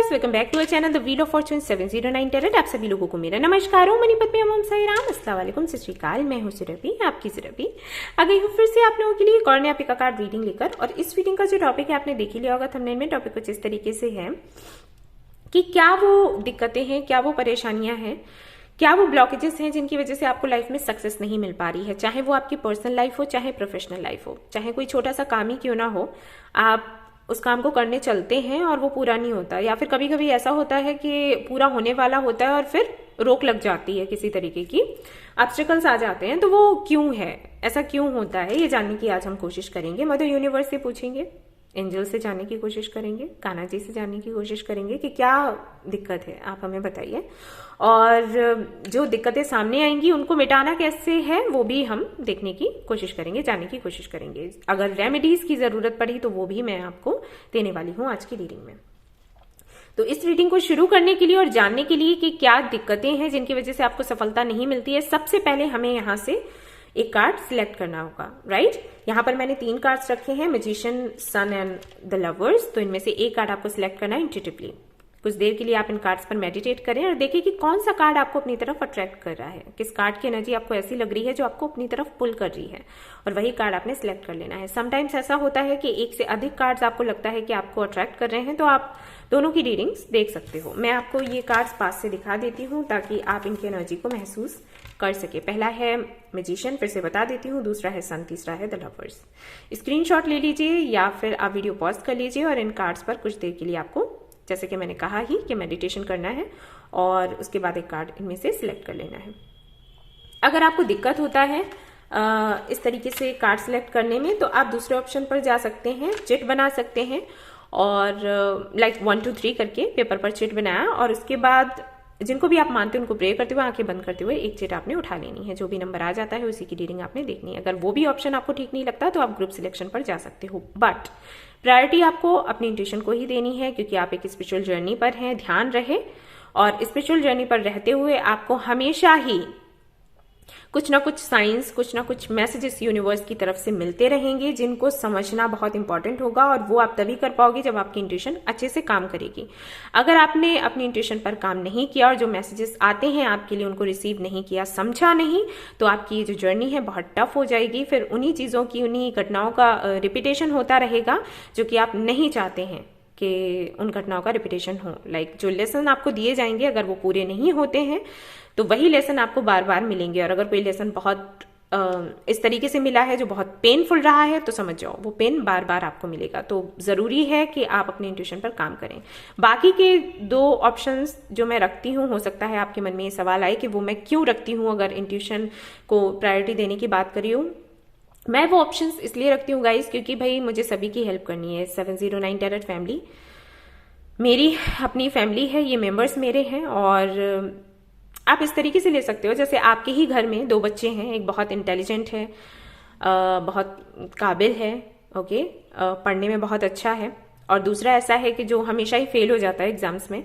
Viewers, welcome back to our channel the wheel of fortune 709 tarot. आप सभी लोगों को मेरा नमस्कार हो, मणिपत में ओम साई राम, अस्सलाम वालेकुम, सत श्री अकाल। मैं हूं सुरभि, आपकी सुरभि आ गई हूं फिर से आप लोगों के लिए एक और नया पिका कार्ड रीडिंग लेकर। और इस रीडिंग का जो टॉपिक है आपने देख ही लिया होगा थंबनेल में। टॉपिक कुछ इस तरीके से है कि क्या वो दिक्कतें हैं, क्या वो परेशानियां हैं, क्या वो ब्लॉकेजेस हैं जिनकी वजह से आपको लाइफ में सक्सेस नहीं मिल पा रही है। चाहे वो आपकी पर्सनल लाइफ हो, चाहे प्रोफेशनल लाइफ हो, चाहे कोई छोटा सा काम ही क्यों ना हो, आप उस काम को करने चलते हैं और वो पूरा नहीं होता, या फिर कभी कभी ऐसा होता है कि पूरा होने वाला होता है और फिर रोक लग जाती है, किसी तरीके की ऑब्स्टेकल्स आ जाते हैं। तो वो क्यों है, ऐसा क्यों होता है, ये जानने की आज हम कोशिश करेंगे। मदर यूनिवर्स से पूछेंगे, एंजल से जानने की कोशिश करेंगे, कान्हा जी से जानने की कोशिश करेंगे कि क्या दिक्कत है, आप हमें बताइए। और जो दिक्कतें सामने आएंगी उनको मिटाना कैसे है वो भी हम देखने की कोशिश करेंगे, जानने की कोशिश करेंगे। अगर रेमेडीज की जरूरत पड़ी तो वो भी मैं आपको देने वाली हूं आज की रीडिंग में। तो इस रीडिंग को शुरू करने के लिए और जानने के लिए कि क्या दिक्कतें हैं जिनकी वजह से आपको सफलता नहीं मिलती है, सबसे पहले हमें यहां से एक कार्ड सिलेक्ट करना होगा, राइट। यहां पर मैंने 3 कार्ड्स रखे हैं, magician, sun and the lovers. तो इनमें से एक कार्ड आपको सिलेक्ट करना है इंट्यूटिवली। कुछ देर के लिए आप इन कार्ड्स पर मेडिटेट करें और देखिए कि कौन सा कार्ड आपको अपनी तरफ अट्रैक्ट कर रहा है, किस कार्ड की एनर्जी आपको ऐसी लग रही है जो आपको अपनी तरफ पुल कर रही है, और वही कार्ड आपने सिलेक्ट कर लेना है। समटाइम्स ऐसा होता है कि एक से अधिक कार्ड्स आपको लगता है कि आपको अट्रैक्ट कर रहे हैं, तो आप दोनों की रीडिंग्स देख सकते हो। मैं आपको ये कार्ड्स पास से दिखा देती हूँ ताकि आप इनकी एनर्जी को महसूस कर सके। पहला है मैजिशियन, फिर से बता देती हूँ, दूसरा है सन, तीसरा है द लवर्स। स्क्रीनशॉट ले लीजिए या फिर आप वीडियो पॉज कर लीजिए और इन कार्ड्स पर कुछ देर के लिए आपको, जैसे कि मैंने कहा ही, कि मेडिटेशन करना है और उसके बाद एक कार्ड इनमें से सिलेक्ट कर लेना है। अगर आपको दिक्कत होता है इस तरीके से कार्ड सिलेक्ट करने में, तो आप दूसरे ऑप्शन पर जा सकते हैं, चिट बना सकते हैं और लाइक 1 2 3 करके पेपर पर चिट बनाया और उसके बाद जिनको भी आप मानते हो उनको प्रे करते हुए, आंखें बंद करते हुए एक चिट आपने उठा लेनी है। जो भी नंबर आ जाता है उसी की रीडिंग आपने देखनी है। अगर वो भी ऑप्शन आपको ठीक नहीं लगता तो आप ग्रुप सिलेक्शन पर जा सकते हो, बट प्रायोरिटी आपको अपनी इंट्यूशन को ही देनी है क्योंकि आप एक स्पिरिचुअल जर्नी पर हैं। ध्यान रहे, और स्पिरिचुअल जर्नी पर रहते हुए आपको हमेशा ही कुछ ना कुछ साइंस, कुछ ना कुछ मैसेजेस यूनिवर्स की तरफ से मिलते रहेंगे जिनको समझना बहुत इंपॉर्टेंट होगा, और वो आप तभी कर पाओगे जब आपकी इंट्यूशन अच्छे से काम करेगी। अगर आपने अपनी इंट्यूशन पर काम नहीं किया और जो मैसेजेस आते हैं आपके लिए उनको रिसीव नहीं किया, समझा नहीं, तो आपकी ये जो जर्नी है बहुत टफ हो जाएगी। फिर उन्हीं चीज़ों की, उन्हीं घटनाओं का रिपीटेशन होता रहेगा जो कि आप नहीं चाहते हैं कि उन घटनाओं का रिपीटेशन हो। लाइक जो लेसन आपको दिए जाएंगे अगर वो पूरे नहीं होते हैं तो वही लेसन आपको बार बार मिलेंगे। और अगर कोई लेसन बहुत इस तरीके से मिला है जो बहुत पेनफुल रहा है तो समझ जाओ वो पेन बार बार आपको मिलेगा। तो जरूरी है कि आप अपने इंट्यूशन पर काम करें। बाकी के 2 ऑप्शंस जो मैं रखती हूँ, हो सकता है आपके मन में ये सवाल आए कि वो मैं क्यों रखती हूँ अगर इंट्यूशन को प्रायोरिटी देने की बात करी हूँ। मैं वो ऑप्शंस इसलिए रखती हूँ गाइस क्योंकि भाई मुझे सभी की हेल्प करनी है। 709 टैरेट फैमिली मेरी अपनी फैमिली है, ये मेंबर्स मेरे हैं। और आप इस तरीके से ले सकते हो जैसे आपके ही घर में 2 बच्चे हैं, एक बहुत इंटेलिजेंट है, बहुत काबिल है, ओके, पढ़ने में बहुत अच्छा है, और दूसरा ऐसा है कि जो हमेशा ही फेल हो जाता है एग्जाम्स में।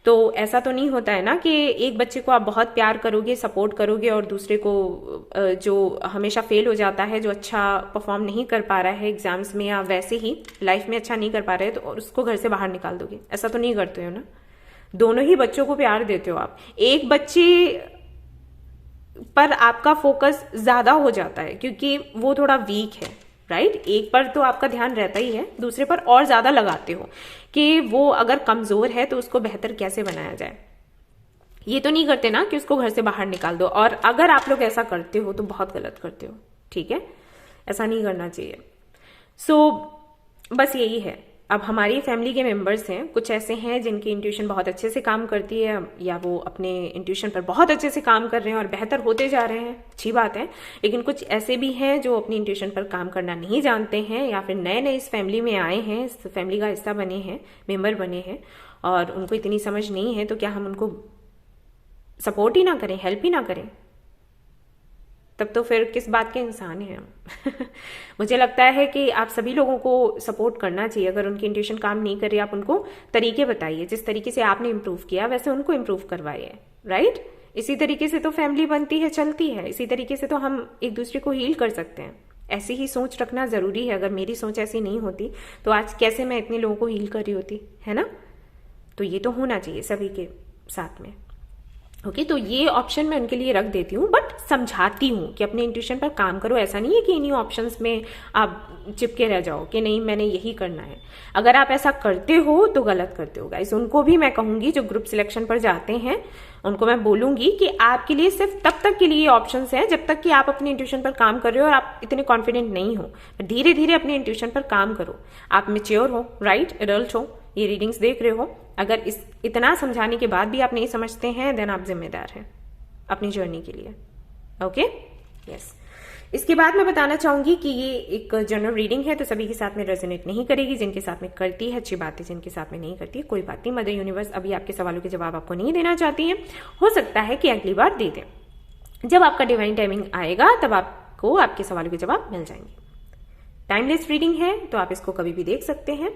तो ऐसा तो नहीं होता है ना कि एक बच्चे को आप बहुत प्यार करोगे, सपोर्ट करोगे, और दूसरे को जो हमेशा फेल हो जाता है, जो अच्छा परफॉर्म नहीं कर पा रहा है एग्जाम्स में या वैसे ही लाइफ में अच्छा नहीं कर पा रहे हैं, तो उसको घर से बाहर निकाल दोगे। ऐसा तो नहीं करते हो ना। दोनों ही बच्चों को प्यार देते हो आप। एक बच्चे पर आपका फोकस ज्यादा हो जाता है क्योंकि वो थोड़ा वीक है, राइट। एक पर तो आपका ध्यान रहता ही है, दूसरे पर और ज्यादा लगाते हो कि वो अगर कमजोर है तो उसको बेहतर कैसे बनाया जाए। ये तो नहीं करते ना कि उसको घर से बाहर निकाल दो। और अगर आप लोग ऐसा करते हो तो बहुत गलत करते हो, ठीक है, ऐसा नहीं करना चाहिए। सो बस यही है। अब हमारी फैमिली के मेंबर्स हैं, कुछ ऐसे हैं जिनकी इंट्यूशन बहुत अच्छे से काम करती है, या वो अपने इंट्यूशन पर बहुत अच्छे से काम कर रहे हैं और बेहतर होते जा रहे हैं, अच्छी बात है। लेकिन कुछ ऐसे भी हैं जो अपनी इंट्यूशन पर काम करना नहीं जानते हैं, या फिर नए नए इस फैमिली में आए हैं, इस फैमिली का हिस्सा बने हैं, मेंबर बने हैं, और उनको इतनी समझ नहीं है। तो क्या हम उनको सपोर्ट ही ना करें, हेल्प ही ना करें? तब तो फिर किस बात के इंसान हैं हम। मुझे लगता है कि आप सभी लोगों को सपोर्ट करना चाहिए। अगर उनकी इंट्यूशन काम नहीं कर रही, आप उनको तरीके बताइए, जिस तरीके से आपने इम्प्रूव किया वैसे उनको इम्प्रूव करवाइए, राइट। इसी तरीके से तो फैमिली बनती है, चलती है। इसी तरीके से तो हम एक दूसरे को हील कर सकते हैं। ऐसी ही सोच रखना जरूरी है। अगर मेरी सोच ऐसी नहीं होती तो आज कैसे मैं इतने लोगों को हील कर रही होती, है ना। तो ये तो होना चाहिए सभी के साथ में। ओके, तो ये ऑप्शन मैं उनके लिए रख देती हूँ, बट समझाती हूँ कि अपने इंट्यूशन पर काम करो। ऐसा नहीं है कि इन्हीं ऑप्शंस में आप चिपके रह जाओ कि नहीं मैंने यही करना है। अगर आप ऐसा करते हो तो गलत करते हो गाइस। उनको भी मैं कहूंगी जो ग्रुप सिलेक्शन पर जाते हैं, उनको मैं बोलूंगी कि आपके लिए सिर्फ तब तक के लिए ऑप्शंस है जब तक कि आप अपने इंट्यूशन पर काम कर रहे हो और आप इतने कॉन्फिडेंट नहीं हो। धीरे धीरे अपने इंट्यूशन पर काम करो। आप मैच्योर हो, राइट, एडल्ट हो, ये रीडिंग्स देख रहे हो। अगर इतना समझाने के बाद भी आप नहीं समझते हैं, देन आप जिम्मेदार हैं अपनी जर्नी के लिए। Okay, yes. इसके बाद मैं बताना चाहूंगी कि ये एक जनरल रीडिंग है, तो सभी के साथ में रेजोनेट नहीं करेगी। जिनके साथ में करती है अच्छी बात है, जिनके साथ में नहीं करती है कोई बात नहीं। मदर यूनिवर्स अभी आपके सवालों के जवाब आपको नहीं देना चाहती है, हो सकता है कि अगली बार दे दें। जब आपका डिवाइन टाइमिंग आएगा तब आपको आपके सवालों के जवाब मिल जाएंगे। टाइमलेस रीडिंग है तो आप इसको कभी भी देख सकते हैं,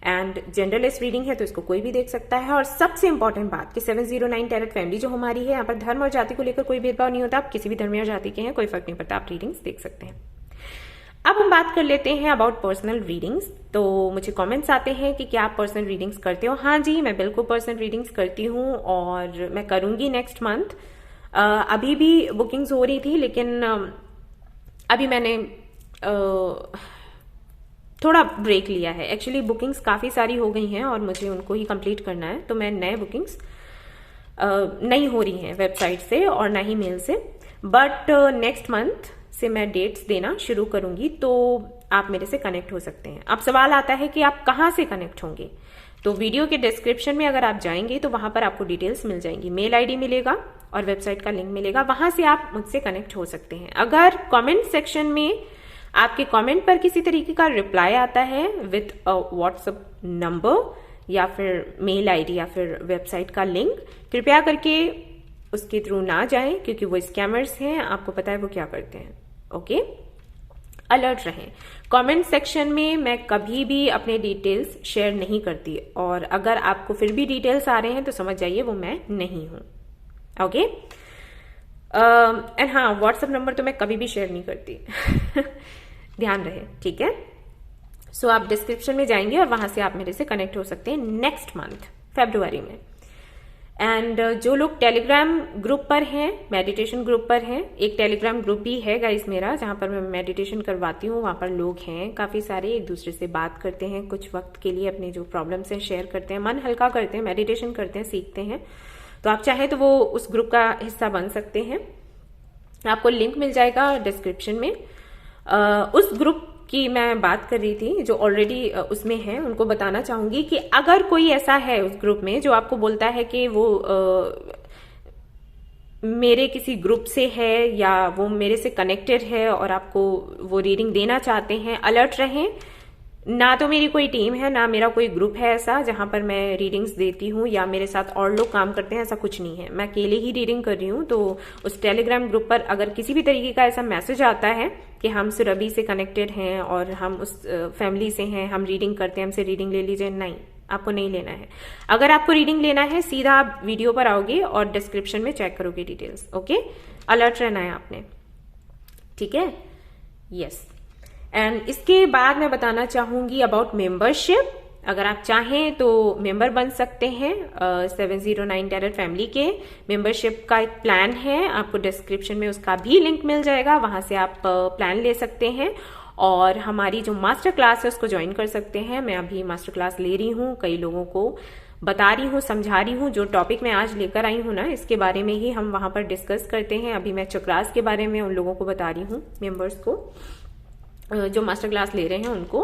एंड जेंडरलेस रीडिंग है तो इसको कोई भी देख सकता है। और सबसे इंपॉर्टेंट बात कि 709 टैरेट फैमिली जो हमारी है, यहाँ पर धर्म और जाति को लेकर कोई भेदभाव नहीं होता। आप किसी भी धर्म या जाति के हैं, कोई फर्क नहीं पड़ता, आप रीडिंग्स देख सकते हैं। अब हम बात कर लेते हैं अबाउट पर्सनल रीडिंग्स। तो मुझे कमेंट्स आते हैं कि क्या आप पर्सनल रीडिंग्स करते हो। हाँ जी, मैं बिल्कुल पर्सनल रीडिंग्स करती हूँ और मैं करूंगी नेक्स्ट मंथ। अभी भी बुकिंग्स हो रही थी, लेकिन अभी मैंने थोड़ा ब्रेक लिया है। एक्चुअली बुकिंग्स काफ़ी सारी हो गई हैं और मुझे उनको ही कंप्लीट करना है, तो मैं नए बुकिंग्स नहीं हो रही हैं वेबसाइट से और ना ही मेल से। बट नेक्स्ट मंथ से मैं डेट्स देना शुरू करूंगी, तो आप मेरे से कनेक्ट हो सकते हैं। अब सवाल आता है कि आप कहाँ से कनेक्ट होंगे, तो वीडियो के डिस्क्रिप्शन में अगर आप जाएंगे तो वहां पर आपको डिटेल्स मिल जाएंगी। मेल आईडी मिलेगा और वेबसाइट का लिंक मिलेगा, वहां से आप मुझसे कनेक्ट हो सकते हैं। अगर कमेंट सेक्शन में आपके कमेंट पर किसी तरीके का रिप्लाई आता है विथ व्हाट्सएप नंबर या फिर मेल आईडी या फिर वेबसाइट का लिंक, कृपया करके उसके थ्रू ना जाएं, क्योंकि वो स्कैमर्स हैं, आपको पता है वो क्या करते हैं। ओके, अलर्ट रहें। कमेंट सेक्शन में मैं कभी भी अपने डिटेल्स शेयर नहीं करती, और अगर आपको फिर भी डिटेल्स आ रहे हैं तो समझ जाइए वो मैं नहीं हूं। ओके, एंड हाँ, व्हाट्सएप नंबर तो मैं कभी भी शेयर नहीं करती ध्यान रहे, ठीक है। सो आप डिस्क्रिप्शन में जाएंगे और वहां से आप मेरे से कनेक्ट हो सकते हैं नेक्स्ट मंथ फरवरी में। एंड जो लोग टेलीग्राम ग्रुप पर हैं, मेडिटेशन ग्रुप पर हैं, एक टेलीग्राम ग्रुप भी है गाइस मेरा, जहां पर मैं मेडिटेशन करवाती हूँ। वहां पर लोग हैं काफी सारे, एक दूसरे से बात करते हैं, कुछ वक्त के लिए अपने जो प्रॉब्लम्स हैं शेयर करते हैं, मन हल्का करते हैं, मेडिटेशन करते हैं, सीखते हैं। तो आप चाहें तो वो उस ग्रुप का हिस्सा बन सकते हैं, आपको लिंक मिल जाएगा डिस्क्रिप्शन में। उस ग्रुप की मैं बात कर रही थी जो ऑलरेडी उसमें है, उनको बताना चाहूंगी कि अगर कोई ऐसा है उस ग्रुप में जो आपको बोलता है कि वो मेरे किसी ग्रुप से है या वो मेरे से कनेक्टेड है और आपको वो रीडिंग देना चाहते हैं, अलर्ट रहें। ना तो मेरी कोई टीम है, ना मेरा कोई ग्रुप है ऐसा जहां पर मैं रीडिंग्स देती हूँ या मेरे साथ और लोग काम करते हैं, ऐसा कुछ नहीं है। मैं अकेले ही रीडिंग कर रही हूँ। तो उस टेलीग्राम ग्रुप पर अगर किसी भी तरीके का ऐसा मैसेज आता है कि हम सुरभि से कनेक्टेड हैं और हम उस फैमिली से हैं, हम रीडिंग करते हैं, हमसे रीडिंग ले लीजिए, नहीं, आपको नहीं लेना है। अगर आपको रीडिंग लेना है, सीधा आप वीडियो पर आओगे और डिस्क्रिप्शन में चेक करोगे डिटेल्स। ओके, अलर्ट रहना है आपने, ठीक है। यस, एंड इसके बाद मैं बताना चाहूंगी अबाउट मेंबरशिप। अगर आप चाहें तो मेंबर बन सकते हैं 709 टैरेट फैमिली के। मेंबरशिप का एक प्लान है, आपको डिस्क्रिप्शन में उसका भी लिंक मिल जाएगा, वहां से आप प्लान ले सकते हैं और हमारी जो मास्टर क्लास है उसको ज्वाइन कर सकते हैं। मैं अभी मास्टर क्लास ले रही हूँ, कई लोगों को बता रही हूँ, समझा रही हूँ। जो टॉपिक मैं आज लेकर आई हूँ ना, इसके बारे में ही हम वहां पर डिस्कस करते हैं। अभी मैं चक्रास के बारे में उन लोगों को बता रही हूँ, मेंबर्स को जो मास्टर क्लास ले रहे हैं उनको,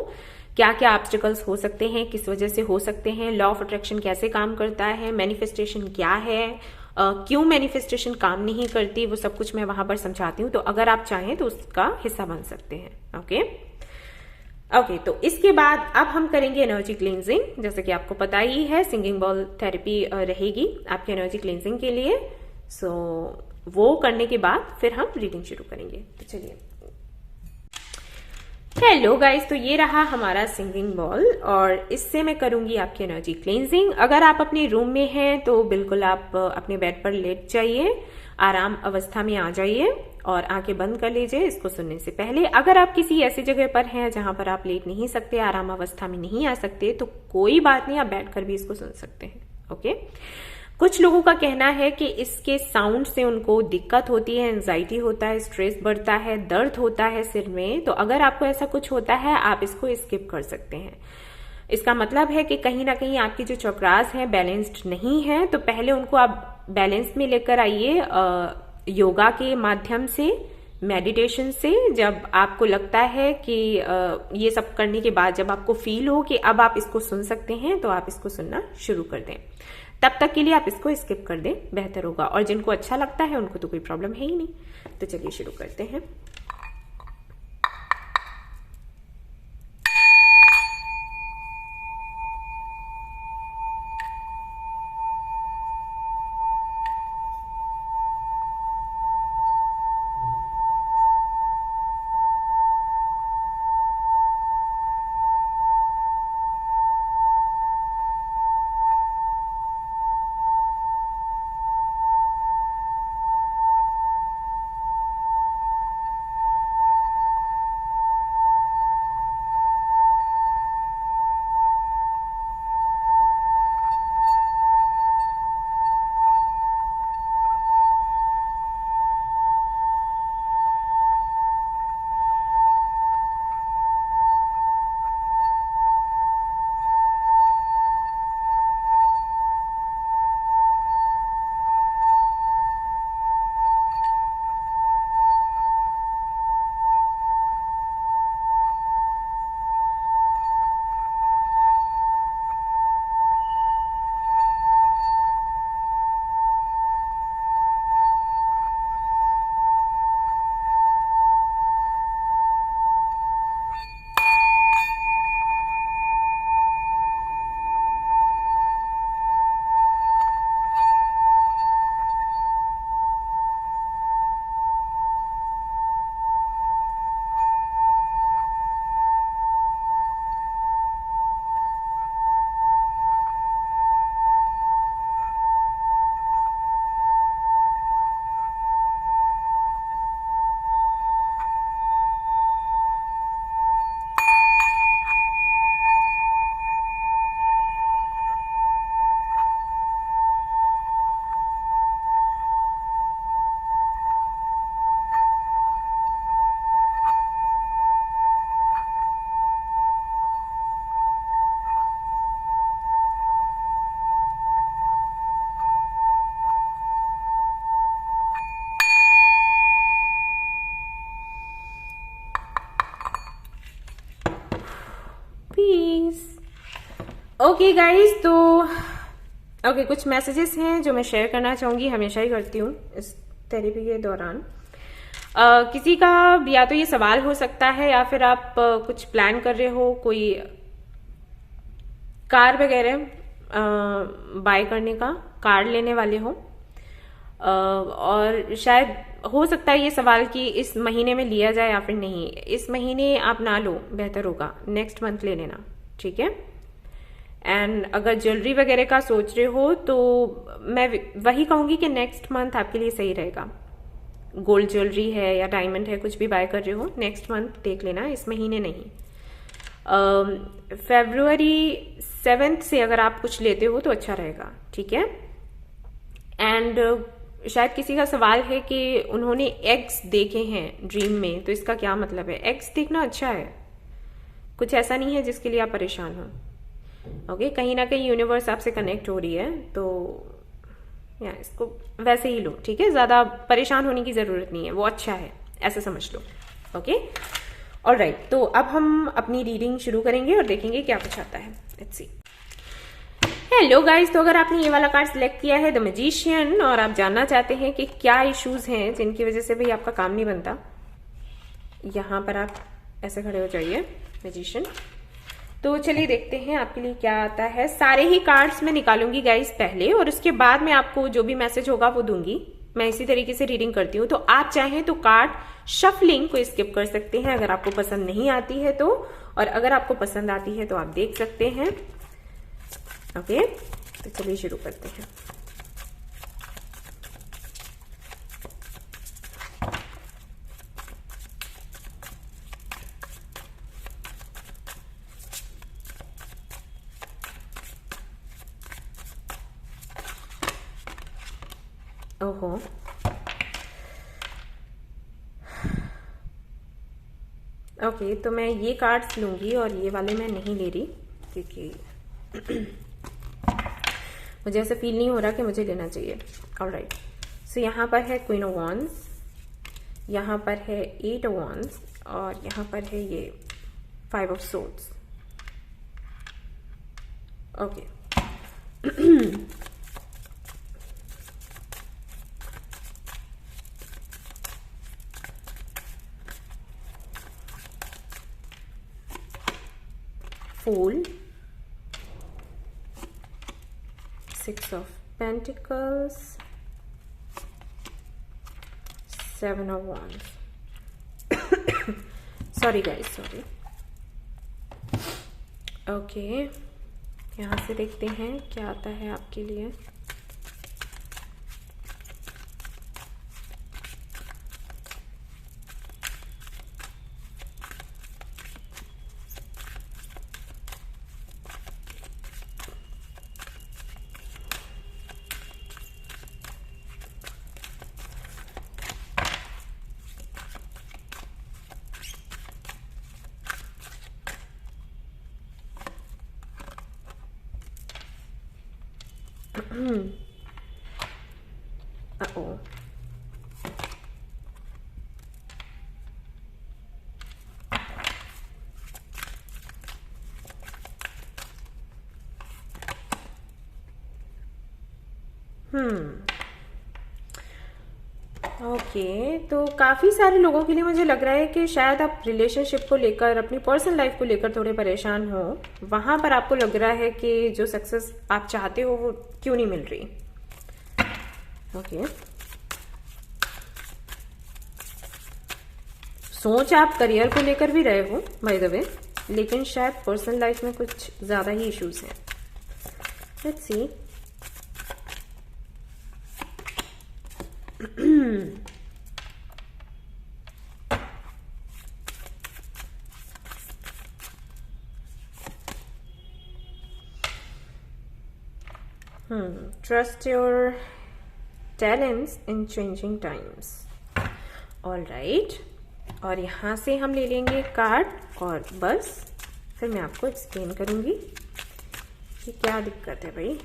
क्या क्या ऑब्स्टिकल्स हो सकते हैं, किस वजह से हो सकते हैं, लॉ ऑफ अट्रैक्शन कैसे काम करता है, मैनिफेस्टेशन क्या है, क्यों मैनिफेस्टेशन काम नहीं करती, वो सब कुछ मैं वहां पर समझाती हूँ। तो अगर आप चाहें तो उसका हिस्सा बन सकते हैं। ओके, तो इसके बाद अब हम करेंगे एनर्जी क्लींजिंग। जैसे कि आपको पता ही है, सिंगिंग बॉल थेरेपी रहेगी आपके एनर्जी क्लींजिंग के लिए। सो वो करने के बाद फिर हम रीडिंग शुरू करेंगे। तो चलिए, हेलो गाइस, तो ये रहा हमारा सिंगिंग बॉल और इससे मैं करूंगी आपकी एनर्जी क्लींजिंग। अगर आप अपने रूम में हैं तो बिल्कुल आप अपने बेड पर लेट जाइए, आराम अवस्था में आ जाइए और आंखें बंद कर लीजिए इसको सुनने से पहले। अगर आप किसी ऐसी जगह पर हैं जहां पर आप लेट नहीं सकते, आराम अवस्था में नहीं आ सकते, तो कोई बात नहीं, आप बैठकर भी इसको सुन सकते हैं। ओके। कुछ लोगों का कहना है कि इसके साउंड से उनको दिक्कत होती है, एंजाइटी होता है, स्ट्रेस बढ़ता है, दर्द होता है सिर में। तो अगर आपको ऐसा कुछ होता है आप इसको स्किप कर सकते हैं। इसका मतलब है कि कहीं ना कहीं आपकी जो चक्रास हैं बैलेंस्ड नहीं है, तो पहले उनको आप बैलेंस में लेकर आइए योगा के माध्यम से, मेडिटेशन से। जब आपको लगता है कि ये सब करने के बाद जब आपको फील हो कि अब आप इसको सुन सकते हैं, तो आप इसको सुनना शुरू कर दें। तब तक के लिए आप इसको स्किप कर दें, बेहतर होगा। और जिनको अच्छा लगता है उनको तो कोई प्रॉब्लम है ही नहीं। तो चलिए शुरू करते हैं। पीस। ओके गाइज, तो ओके कुछ मैसेजेस हैं जो मैं शेयर करना चाहूंगी, हमेशा ही करती हूँ इस थेरेपी के दौरान। किसी का या तो ये सवाल हो सकता है या फिर आप कुछ प्लान कर रहे हो, कोई कार वगैरह बाय करने का, कार लेने वाले हो, और शायद हो सकता है ये सवाल कि इस महीने में लिया जाए या फिर नहीं। इस महीने आप ना लो, बेहतर होगा नेक्स्ट मंथ ले लेना, ठीक है। एंड अगर ज्वेलरी वगैरह का सोच रहे हो तो मैं वही कहूंगी कि नेक्स्ट मंथ आपके लिए सही रहेगा। गोल्ड ज्वेलरी है या डायमंड है, कुछ भी बाय कर रहे हो नेक्स्ट मंथ देख लेना, इस महीने नहीं। February 7 से अगर आप कुछ लेते हो तो अच्छा रहेगा, ठीक है। एंड शायद किसी का सवाल है कि उन्होंने एग्स देखे हैं ड्रीम में, तो इसका क्या मतलब है। एग्स देखना अच्छा है, कुछ ऐसा नहीं है जिसके लिए आप परेशान हो। ओके, कहीं ना कहीं यूनिवर्स आपसे कनेक्ट हो रही है, तो या इसको वैसे ही लो, ठीक है। ज्यादा परेशान होने की जरूरत नहीं है, वो अच्छा है, ऐसे समझ लो। ओके, ऑलराइट, तो अब हम अपनी रीडिंग शुरू करेंगे और देखेंगे क्या कुछ आता है। Let's see. हेलो गाइस, तो अगर आपने ये वाला कार्ड सिलेक्ट किया है द मैजिशियन और आप जानना चाहते हैं कि क्या इश्यूज हैं जिनकी वजह से भाई आपका काम नहीं बनता, यहां पर आप ऐसे खड़े हो जाइए मैजिशियन। तो चलिए देखते हैं आपके लिए क्या आता है। सारे ही कार्ड्स मैं निकालूंगी गाइस पहले, और उसके बाद मैं आपको जो भी मैसेज होगा वो दूंगी। मैं इसी तरीके से रीडिंग करती हूँ, तो आप चाहें तो कार्ड शफलिंग को स्किप कर सकते हैं अगर आपको पसंद नहीं आती है तो, और अगर आपको पसंद आती है तो आप देख सकते हैं। ओके, तो चलिए शुरू करते हैं। ओहो, ओके, तो मैं ये कार्ड्स लूंगी और ये वाले मैं नहीं ले रही क्योंकि मुझे ऐसा फील नहीं हो रहा कि मुझे लेना चाहिए। ऑलराइट, सो यहाँ पर है क्वीन ऑफ वांड्स, यहाँ पर है एट ऑफ वांड्स और यहाँ पर है ये five of swords. Okay, Fool, Six of Pentacles, Seven of Wands. Sorry guys, sorry. Okay, यहाँ से देखते हैं क्या आता है आपके लिए। Uh-oh. ओके, तो काफ़ी सारे लोगों के लिए मुझे लग रहा है कि शायद आप रिलेशनशिप को लेकर, अपनी पर्सनल लाइफ को लेकर थोड़े परेशान हो। वहां पर आपको लग रहा है कि जो सक्सेस आप चाहते हो वो क्यों नहीं मिल रही। ओके, सोच आप करियर को लेकर भी रहे हो बाय द वे, लेकिन शायद पर्सनल लाइफ में कुछ ज़्यादा ही इश्यूज हैं। Let's see. Trust your talents in changing times. All right. और यहाँ से हम ले लेंगे कार्ड और बस फिर मैं आपको एक्सप्लेन करूंगी कि क्या दिक्कत है भाई।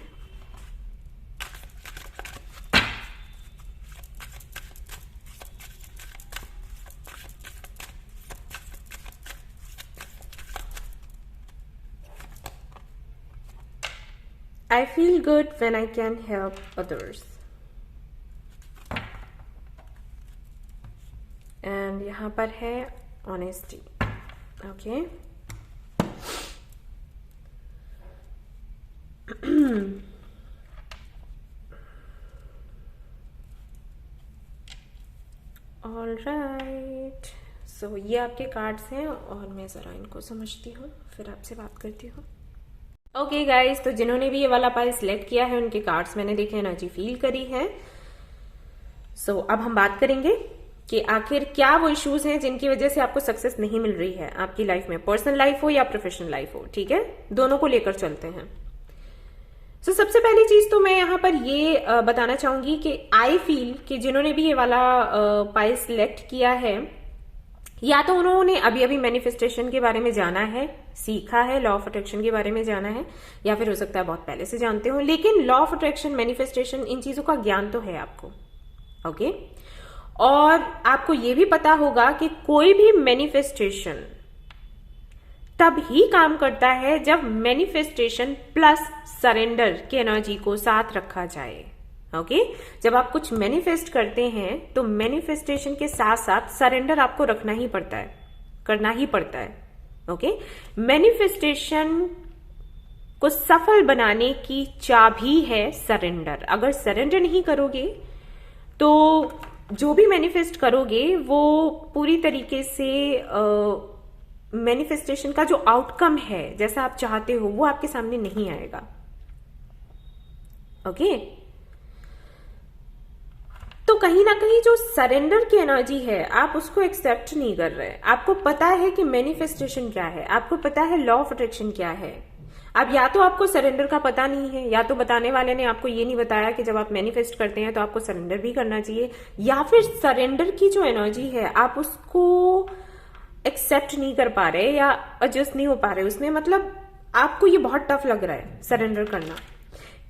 I feel good when I can help others. And यहाँ पर है honesty. Okay. All right. So ये आपके कार्ड्स हैं और मैं ज़रा इनको समझती हूँ, फिर आपसे बात करती हूँ। ओके गाइस, तो जिन्होंने भी ये वाला पाइल सिलेक्ट किया है उनके कार्ड्स मैंने देखे, एनर्जी फील करी है। सो अब हम बात करेंगे कि आखिर क्या वो इश्यूज हैं जिनकी वजह से आपको सक्सेस नहीं मिल रही है आपकी लाइफ में, पर्सनल लाइफ हो या प्रोफेशनल लाइफ हो। ठीक है, दोनों को लेकर चलते हैं। सो सबसे पहली चीज तो मैं यहाँ पर ये बताना चाहूंगी कि आई फील कि जिन्होंने भी ये वाला पाइल सिलेक्ट किया है, या तो उन्होंने अभी अभी मैनिफेस्टेशन के बारे में जाना है, सीखा है, लॉ ऑफ अट्रैक्शन के बारे में जाना है, या फिर हो सकता है बहुत पहले से जानते हो, लेकिन लॉ ऑफ अट्रैक्शन, मैनिफेस्टेशन, इन चीजों का ज्ञान तो है आपको। ओके, और आपको ये भी पता होगा कि कोई भी मैनिफेस्टेशन तब ही काम करता है जब मैनिफेस्टेशन प्लस सरेंडर की एनर्जी को साथ रखा जाए। ओके, जब आप कुछ मैनिफेस्ट करते हैं तो मैनिफेस्टेशन के साथ साथ सरेंडर आपको रखना ही पड़ता है, करना ही पड़ता है। ओके, मैनिफेस्टेशन को सफल बनाने की चाबी है सरेंडर। अगर सरेंडर नहीं करोगे तो जो भी मैनिफेस्ट करोगे वो पूरी तरीके से मैनिफेस्टेशन का जो आउटकम है जैसा आप चाहते हो वो आपके सामने नहीं आएगा। ओके, तो कहीं ना कहीं जो सरेंडर की एनर्जी है आप उसको एक्सेप्ट नहीं कर रहे। आपको पता है कि मैनिफेस्टेशन क्या है, आपको पता है लॉ ऑफ अट्रैक्शन क्या है, अब या तो आपको सरेंडर का पता नहीं है, या तो बताने वाले ने आपको ये नहीं बताया कि जब आप मैनिफेस्ट करते हैं तो आपको सरेंडर भी करना चाहिए, या फिर सरेंडर की जो एनर्जी है आप उसको एक्सेप्ट नहीं कर पा रहे या एडजस्ट नहीं हो पा रहे उसमें, मतलब आपको ये बहुत टफ लग रहा है सरेंडर करना।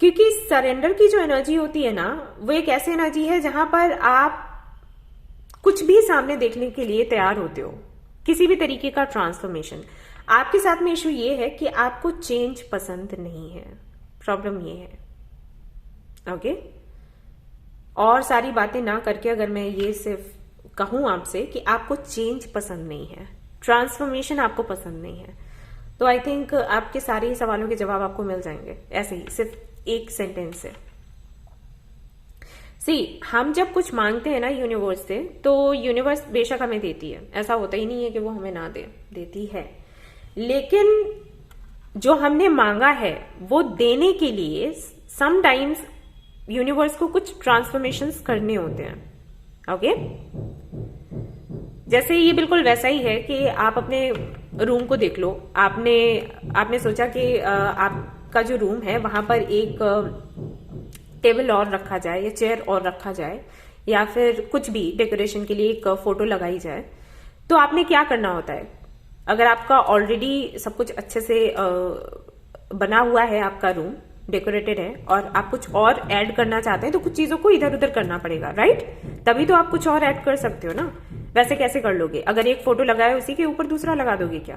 क्योंकि सरेंडर की जो एनर्जी होती है ना, वो एक ऐसी एनर्जी है जहां पर आप कुछ भी सामने देखने के लिए तैयार होते हो, किसी भी तरीके का ट्रांसफॉर्मेशन। आपके साथ में इशू ये है कि आपको चेंज पसंद नहीं है, प्रॉब्लम ये है। ओके, और सारी बातें ना करके अगर मैं ये सिर्फ कहूं आपसे कि आपको चेंज पसंद नहीं है, ट्रांसफॉर्मेशन आपको पसंद नहीं है, तो आई थिंक आपके सारे ही सवालों के जवाब आपको मिल जाएंगे ऐसे ही, सिर्फ एक सेंटेंस से। हम जब कुछ मांगते हैं ना यूनिवर्स से, तो यूनिवर्स बेशक हमें देती है, ऐसा होता ही नहीं है कि वो हमें ना देती है, लेकिन जो हमने मांगा है वो देने के लिए समटाइम्स यूनिवर्स को कुछ ट्रांसफॉर्मेशंस करने होते हैं। ओके, जैसे ये बिल्कुल वैसा ही है कि आप अपने रूम को देख लो, आपने सोचा कि आपका जो रूम है वहां पर एक टेबल और रखा जाए या चेयर और रखा जाए, या फिर कुछ भी डेकोरेशन के लिए एक फोटो लगाई जाए। तो आपने क्या करना होता है, अगर आपका ऑलरेडी सब कुछ अच्छे से बना हुआ है, आपका रूम डेकोरेटेड है और आप कुछ और ऐड करना चाहते हैं, तो कुछ चीजों को इधर उधर करना पड़ेगा, राइट? तभी तो आप कुछ और ऐड कर सकते हो ना। वैसे कैसे कर लोगे? अगर एक फोटो लगाए उसी के ऊपर दूसरा लगा दोगे क्या?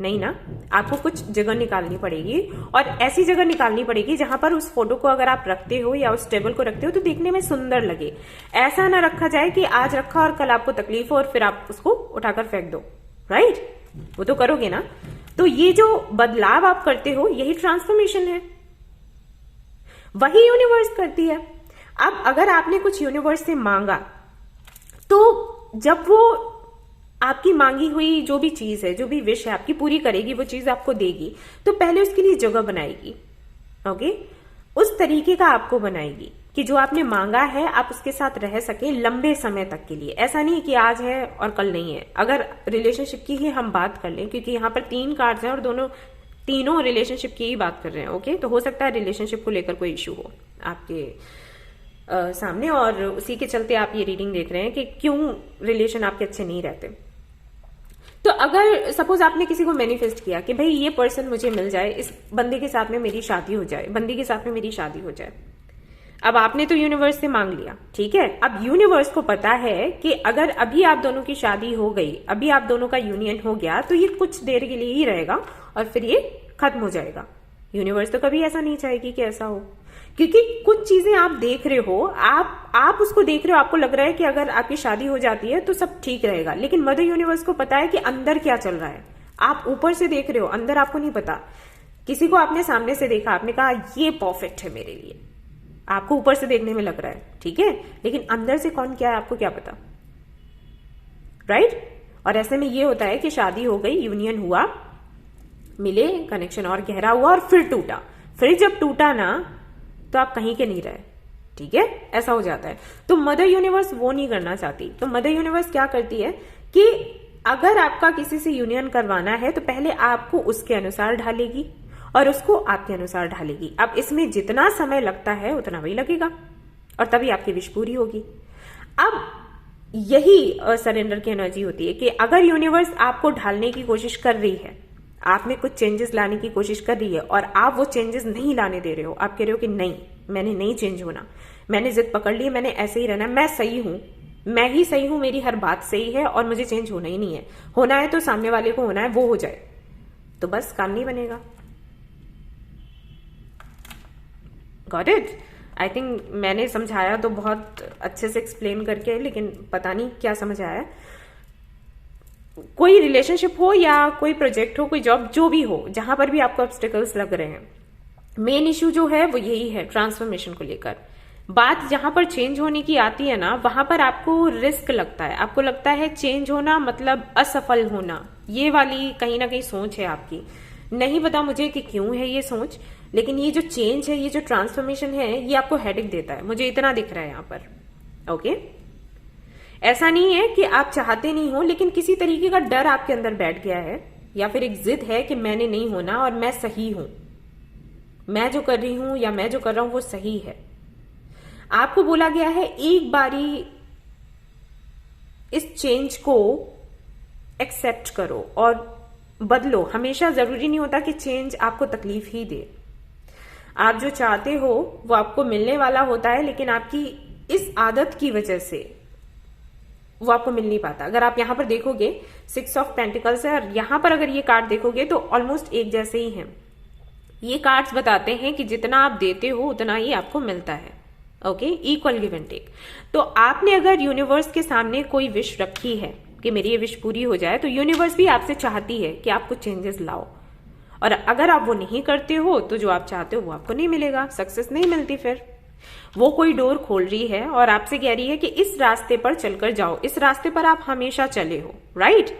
नहीं ना, आपको कुछ जगह निकालनी पड़ेगी, और ऐसी जगह निकालनी पड़ेगी जहां पर उस फोटो को अगर आप रखते हो या उस टेबल को रखते हो तो देखने में सुंदर लगे। ऐसा ना रखा जाए कि आज रखा और कल आपको तकलीफ हो और फिर आप उसको उठाकर फेंक दो, राइट? वो तो करोगे ना। तो ये जो बदलाव आप करते हो, यही ट्रांसफॉर्मेशन है, वही यूनिवर्स करती है। अब अगर आपने कुछ यूनिवर्स से मांगा, तो जब वो आपकी मांगी हुई जो भी चीज है, जो भी विश है आपकी पूरी करेगी, वो चीज आपको देगी, तो पहले उसके लिए जगह बनाएगी। ओके, उस तरीके का आपको बनाएगी कि जो आपने मांगा है आप उसके साथ रह सके लंबे समय तक के लिए। ऐसा नहीं कि आज है और कल नहीं है। अगर रिलेशनशिप की ही हम बात कर लें, क्योंकि यहाँ पर 3 कार्ड्स हैं और तीनों रिलेशनशिप की ही बात कर रहे हैं। ओके, तो हो सकता है रिलेशनशिप को लेकर कोई इश्यू हो आपके सामने, और उसी के चलते आप ये रीडिंग देख रहे हैं कि क्यों रिलेशन आपके अच्छे नहीं रहते। तो अगर सपोज आपने किसी को मैनिफेस्ट किया कि भाई ये पर्सन मुझे मिल जाए, इस बंदे के साथ में मेरी शादी हो जाए, बंदी के साथ में मेरी शादी हो जाए। अब आपने तो यूनिवर्स से मांग लिया, ठीक है। अब यूनिवर्स को पता है कि अगर अभी आप दोनों की शादी हो गई, अभी आप दोनों का यूनियन हो गया, तो ये कुछ देर के लिए ही रहेगा और फिर ये खत्म हो जाएगा। यूनिवर्स तो कभी ऐसा नहीं चाहेगी कि ऐसा हो, क्योंकि कुछ चीजें आप देख रहे हो, आप उसको देख रहे हो, आपको लग रहा है कि अगर आपकी शादी हो जाती है तो सब ठीक रहेगा, लेकिन मदर यूनिवर्स को पता है कि अंदर क्या चल रहा है। आप ऊपर से देख रहे हो, अंदर आपको नहीं पता। किसी को आपने सामने से देखा, आपने कहा ये परफेक्ट है मेरे लिए, आपको ऊपर से देखने में लग रहा है, ठीक है, लेकिन अंदर से कौन क्या है आपको क्या पता, राइट? और ऐसे में ये होता है कि शादी हो गई, यूनियन हुआ, मिले, कनेक्शन और गहरा हुआ और फिर टूटा। फिर जब टूटा ना, तो आप कहीं के नहीं रहे, ठीक है, ऐसा हो जाता है। तो मदर यूनिवर्स वो नहीं करना चाहती। तो मदर यूनिवर्स क्या करती है कि अगर आपका किसी से यूनियन करवाना है तो पहले आपको उसके अनुसार ढालेगी और उसको आपके अनुसार ढालेगी। अब इसमें जितना समय लगता है उतना वही लगेगा और तभी आपकी विश पूरी होगी। अब यही सरेंडर की एनर्जी होती है कि अगर यूनिवर्स आपको ढालने की कोशिश कर रही है, आप में कुछ चेंजेस लाने की कोशिश कर रही है और आप वो चेंजेस नहीं लाने दे रहे हो, आप कह रहे हो कि नहीं, मैंने नहीं चेंज होना, मैंने जिद पकड़ ली, मैंने ऐसे ही रहना, मैं सही हूं, मैं ही सही हूं, मेरी हर बात सही है और मुझे चेंज होना ही नहीं है, होना है तो सामने वाले को होना है, वो हो जाए, तो बस काम नहीं बनेगा। Got it? आई थिंक मैंने समझाया तो बहुत अच्छे से एक्सप्लेन करके, लेकिन पता नहीं क्या समझ आया। कोई रिलेशनशिप हो या कोई प्रोजेक्ट हो, कोई जॉब, जो भी हो, जहां पर भी आपको ऑब्स्टिकल्स लग रहे हैं, मेन इश्यू जो है वो यही है, ट्रांसफॉर्मेशन को लेकर। बात जहां पर चेंज होने की आती है ना, वहां पर आपको रिस्क लगता है, आपको लगता है चेंज होना मतलब असफल होना। ये वाली कहीं ना कहीं सोच है आपकी, नहीं पता मुझे कि क्यों है ये सोच, लेकिन ये जो चेंज है, ये जो ट्रांसफॉर्मेशन है, ये आपको हेडेक देता है। मुझे इतना दिख रहा है यहाँ पर। ओके, ऐसा नहीं है कि आप चाहते नहीं हो, लेकिन किसी तरीके का डर आपके अंदर बैठ गया है या फिर एक जिद है कि मैंने नहीं होना और मैं सही हूं, मैं जो कर रही हूं या मैं जो कर रहा हूं वो सही है। आपको बोला गया है एक बारी इस चेंज को एक्सेप्ट करो और बदलो। हमेशा जरूरी नहीं होता कि चेंज आपको तकलीफ ही दे। आप जो चाहते हो वो आपको मिलने वाला होता है, लेकिन आपकी इस आदत की वजह से वो आपको मिल नहीं पाता। अगर आप यहां पर देखोगे 6 ऑफ पेंटिकल्स है और यहां पर अगर ये कार्ड देखोगे तो ऑलमोस्ट एक जैसे ही हैं। ये कार्ड्स बताते हैं कि जितना आप देते हो उतना ही आपको मिलता है। Okay, equal give and take. तो आपने अगर यूनिवर्स के सामने कोई विश रखी है कि मेरी ये विश पूरी हो जाए, तो यूनिवर्स भी आपसे चाहती है कि आप कुछ चेंजेस लाओ। और अगर आप वो नहीं करते हो तो जो आप चाहते हो वो आपको नहीं मिलेगा, सक्सेस नहीं मिलती। फिर वो कोई डोर खोल रही है और आपसे कह रही है कि इस रास्ते पर चलकर जाओ। इस रास्ते पर आप हमेशा चले हो, राइट?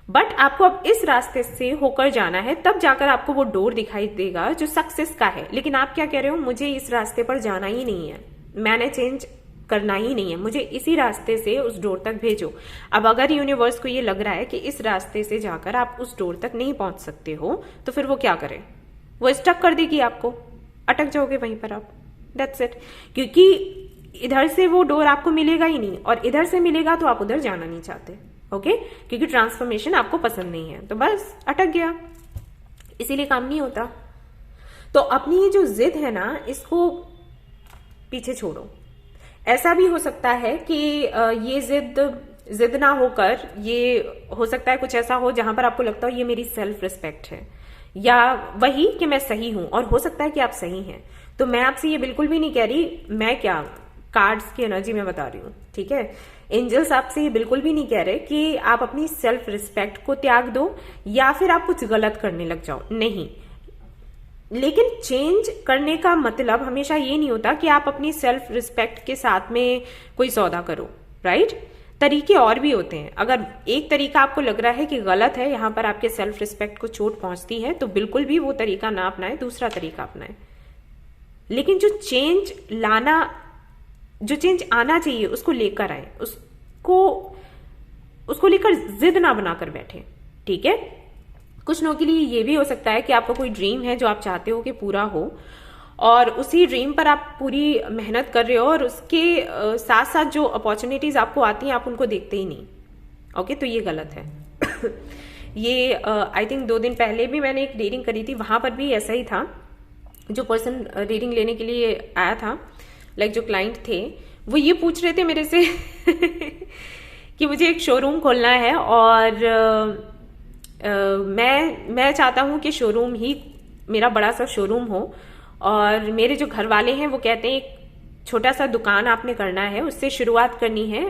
बट आपको अब इस रास्ते से होकर जाना है, तब जाकर आपको वो डोर दिखाई देगा जो सक्सेस का है। लेकिन आप क्या कह रहे हो, मुझे इस रास्ते पर जाना ही नहीं है, मैंने चेंज करना ही नहीं है, मुझे इसी रास्ते से उस डोर तक भेजो। अब अगर यूनिवर्स को ये लग रहा है कि इस रास्ते से जाकर आप उस डोर तक नहीं पहुंच सकते हो, तो फिर वो क्या करे? वो स्टक कर देगी आपको, अटक जाओगे वहीं पर आप। That's it. क्योंकि इधर से वो डोर आपको मिलेगा ही नहीं और इधर से मिलेगा तो आप उधर जाना नहीं चाहते। ओके, क्योंकि ट्रांसफॉर्मेशन आपको पसंद नहीं है, तो बस अटक गया, इसीलिए काम नहीं होता। तो अपनी ये जो जिद है ना, इसको पीछे छोड़ो। ऐसा भी हो सकता है कि ये जिद ना होकर ये हो सकता है कुछ ऐसा हो जहां पर आपको लगता हो ये मेरी सेल्फ रिस्पेक्ट है, या वही कि मैं सही हूं, और हो सकता है कि आप सही हैं। तो मैं आपसे ये बिल्कुल भी नहीं कह रही, मैं क्या कार्ड्स की एनर्जी में बता रही हूं, ठीक है? एंजल्स आपसे ये बिल्कुल भी नहीं कह रहे कि आप अपनी सेल्फ रिस्पेक्ट को त्याग दो या फिर आप कुछ गलत करने लग जाओ, नहीं। लेकिन चेंज करने का मतलब हमेशा ये नहीं होता कि आप अपनी सेल्फ रिस्पेक्ट के साथ में कोई सौदा करो, राइट? तरीके और भी होते हैं। अगर एक तरीका आपको लग रहा है कि गलत है, यहां पर आपके सेल्फ रिस्पेक्ट को चोट पहुंचती है, तो बिल्कुल भी वो तरीका ना अपनाएं, दूसरा तरीका अपनाएं। लेकिन जो चेंज आना चाहिए उसको लेकर आए, उसको लेकर जिद ना बनाकर बैठे, ठीक है? कुछ लोगों के लिए ये भी हो सकता है कि आपका कोई ड्रीम है जो आप चाहते हो कि पूरा हो, और उसी ड्रीम पर आप पूरी मेहनत कर रहे हो और उसके साथ साथ जो अपॉर्चुनिटीज आपको आती हैं आप उनको देखते ही नहीं। ओके, तो ये गलत है। ये आई थिंक 2 दिन पहले भी मैंने एक रीडिंग करी थी, वहां पर भी ऐसा ही था। जो पर्सन रीडिंग लेने के लिए आया था, लाइक जो क्लाइंट थे, वो ये पूछ रहे थे मेरे से कि मुझे एक शोरूम खोलना है और मैं चाहता हूं कि शोरूम ही मेरा बड़ा सा शोरूम हो, और मेरे जो घर वाले हैं वो कहते हैं एक छोटा सा दुकान आपने करना है, उससे शुरुआत करनी है,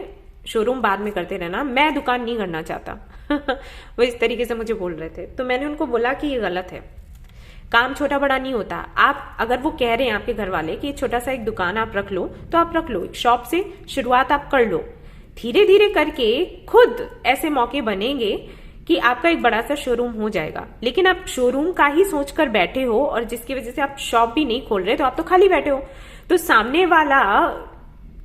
शोरूम बाद में करते रहना, मैं दुकान नहीं करना चाहता। वो इस तरीके से मुझे बोल रहे थे। तो मैंने उनको बोला कि ये गलत है, काम छोटा बड़ा नहीं होता। आप अगर वो कह रहे हैं आपके घर वाले कि छोटा सा एक दुकान आप रख लो, तो आप रख लो, एक शॉप से शुरुआत आप कर लो। धीरे धीरे करके खुद ऐसे मौके बनेंगे कि आपका एक बड़ा सा शोरूम हो जाएगा। लेकिन आप शोरूम का ही सोचकर बैठे हो और जिसकी वजह से आप शॉप भी नहीं खोल रहे, तो आप तो खाली बैठे हो, तो सामने वाला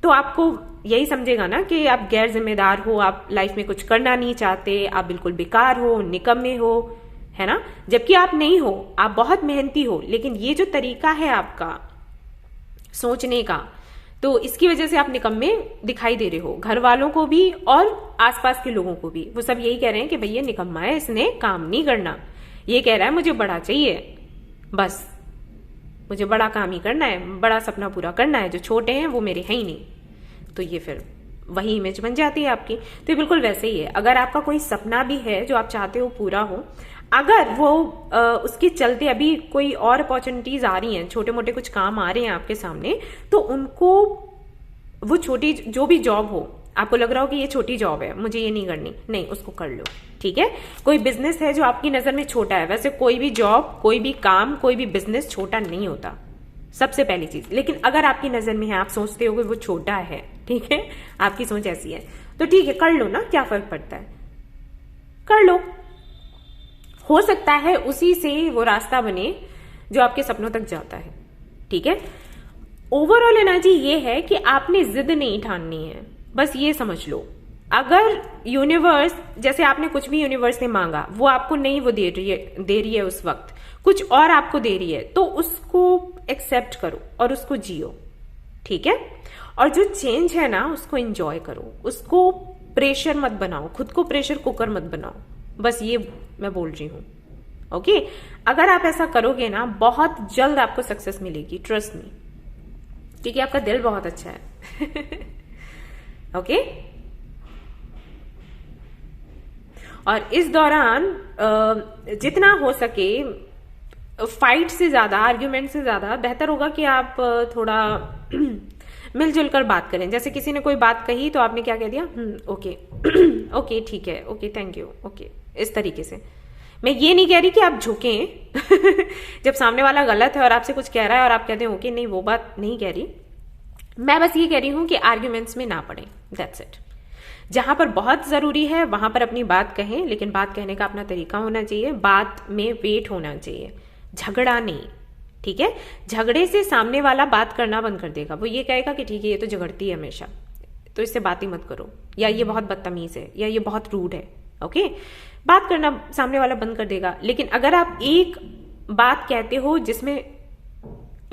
तो आपको यही समझेगा ना कि आप गैर जिम्मेदार हो, आप लाइफ में कुछ करना नहीं चाहते, आप बिल्कुल बेकार हो, निकम्मे हो, है ना? जबकि आप नहीं हो, आप बहुत मेहनती हो। लेकिन ये जो तरीका है आपका सोचने का, तो इसकी वजह से आप निकम्मे दिखाई दे रहे हो घर वालों को भी और आसपास के लोगों को भी। वो सब यही कह रहे हैं कि भैया निकम्मा है, इसने काम नहीं करना। ये कह रहा है मुझे बड़ा चाहिए, बस मुझे बड़ा काम ही करना है, बड़ा सपना पूरा करना है, जो छोटे हैं वो मेरे हैं ही नहीं। तो ये फिर वही इमेज बन जाती है आपकी। तो ये बिल्कुल वैसे ही है। अगर आपका कोई सपना भी है जो आप चाहते हो पूरा हो, अगर वो उसके चलते अभी कोई और अपॉर्चुनिटीज आ रही हैं, छोटे मोटे कुछ काम आ रहे हैं आपके सामने, तो उनको वो छोटी जो भी जॉब हो, आपको लग रहा हो कि ये छोटी जॉब है, मुझे ये नहीं करनी, नहीं, उसको कर लो, ठीक है? कोई बिजनेस है जो आपकी नजर में छोटा है, वैसे कोई भी जॉब, कोई भी काम, कोई भी बिजनेस छोटा नहीं होता, सबसे पहली चीज। लेकिन अगर आपकी नजर में है, आप सोचते हो कि वो छोटा है, ठीक है, आपकी सोच ऐसी है, तो ठीक है, कर लो ना, क्या फर्क पड़ता है, कर लो। हो सकता है उसी से वो रास्ता बने जो आपके सपनों तक जाता है, ठीक है? ओवरऑल एनर्जी ये है कि आपने जिद नहीं ठाननी है, बस ये समझ लो। अगर यूनिवर्स, जैसे आपने कुछ भी यूनिवर्स से मांगा, वो आपको नहीं वो दे रही है उस वक्त, कुछ और आपको दे रही है, तो उसको एक्सेप्ट करो और उसको जियो, ठीक है। और जो चेंज है ना उसको एंजॉय करो, उसको प्रेशर मत बनाओ, खुद को प्रेशर कुकर मत बनाओ, बस ये मैं बोल रही हूं। ओके, अगर आप ऐसा करोगे ना बहुत जल्द आपको सक्सेस मिलेगी, ट्रस्ट मी, क्योंकि आपका दिल बहुत अच्छा है। ओके, और इस दौरान जितना हो सके फाइट से ज्यादा, आर्ग्यूमेंट से ज्यादा बेहतर होगा कि आप थोड़ा मिलजुल कर बात करें। जैसे किसी ने कोई बात कही तो आपने क्या कह दिया, ओके ओके ठीक है, ओके थैंक यू, ओके, इस तरीके से। मैं ये नहीं कह रही कि आप झुकें जब सामने वाला गलत है और आपसे कुछ कह रहा है और आप कहते हैं ओके, नहीं वो बात नहीं कह रही। मैं बस ये कह रही हूं कि आर्ग्यूमेंट्स में ना पड़े, दैट्स इट। जहां पर बहुत जरूरी है वहां पर अपनी बात कहें, लेकिन बात कहने का अपना तरीका होना चाहिए, बात में वेट होना चाहिए, झगड़ा नहीं, ठीक है। झगड़े से सामने वाला बात करना बंद कर देगा, वो ये कहेगा कि ठीक है ये तो झगड़ती है हमेशा, तो इससे बात ही मत करो, या ये बहुत बदतमीज है, या ये बहुत रूड है। ओके, बात करना सामने वाला बंद कर देगा। लेकिन अगर आप एक बात कहते हो जिसमें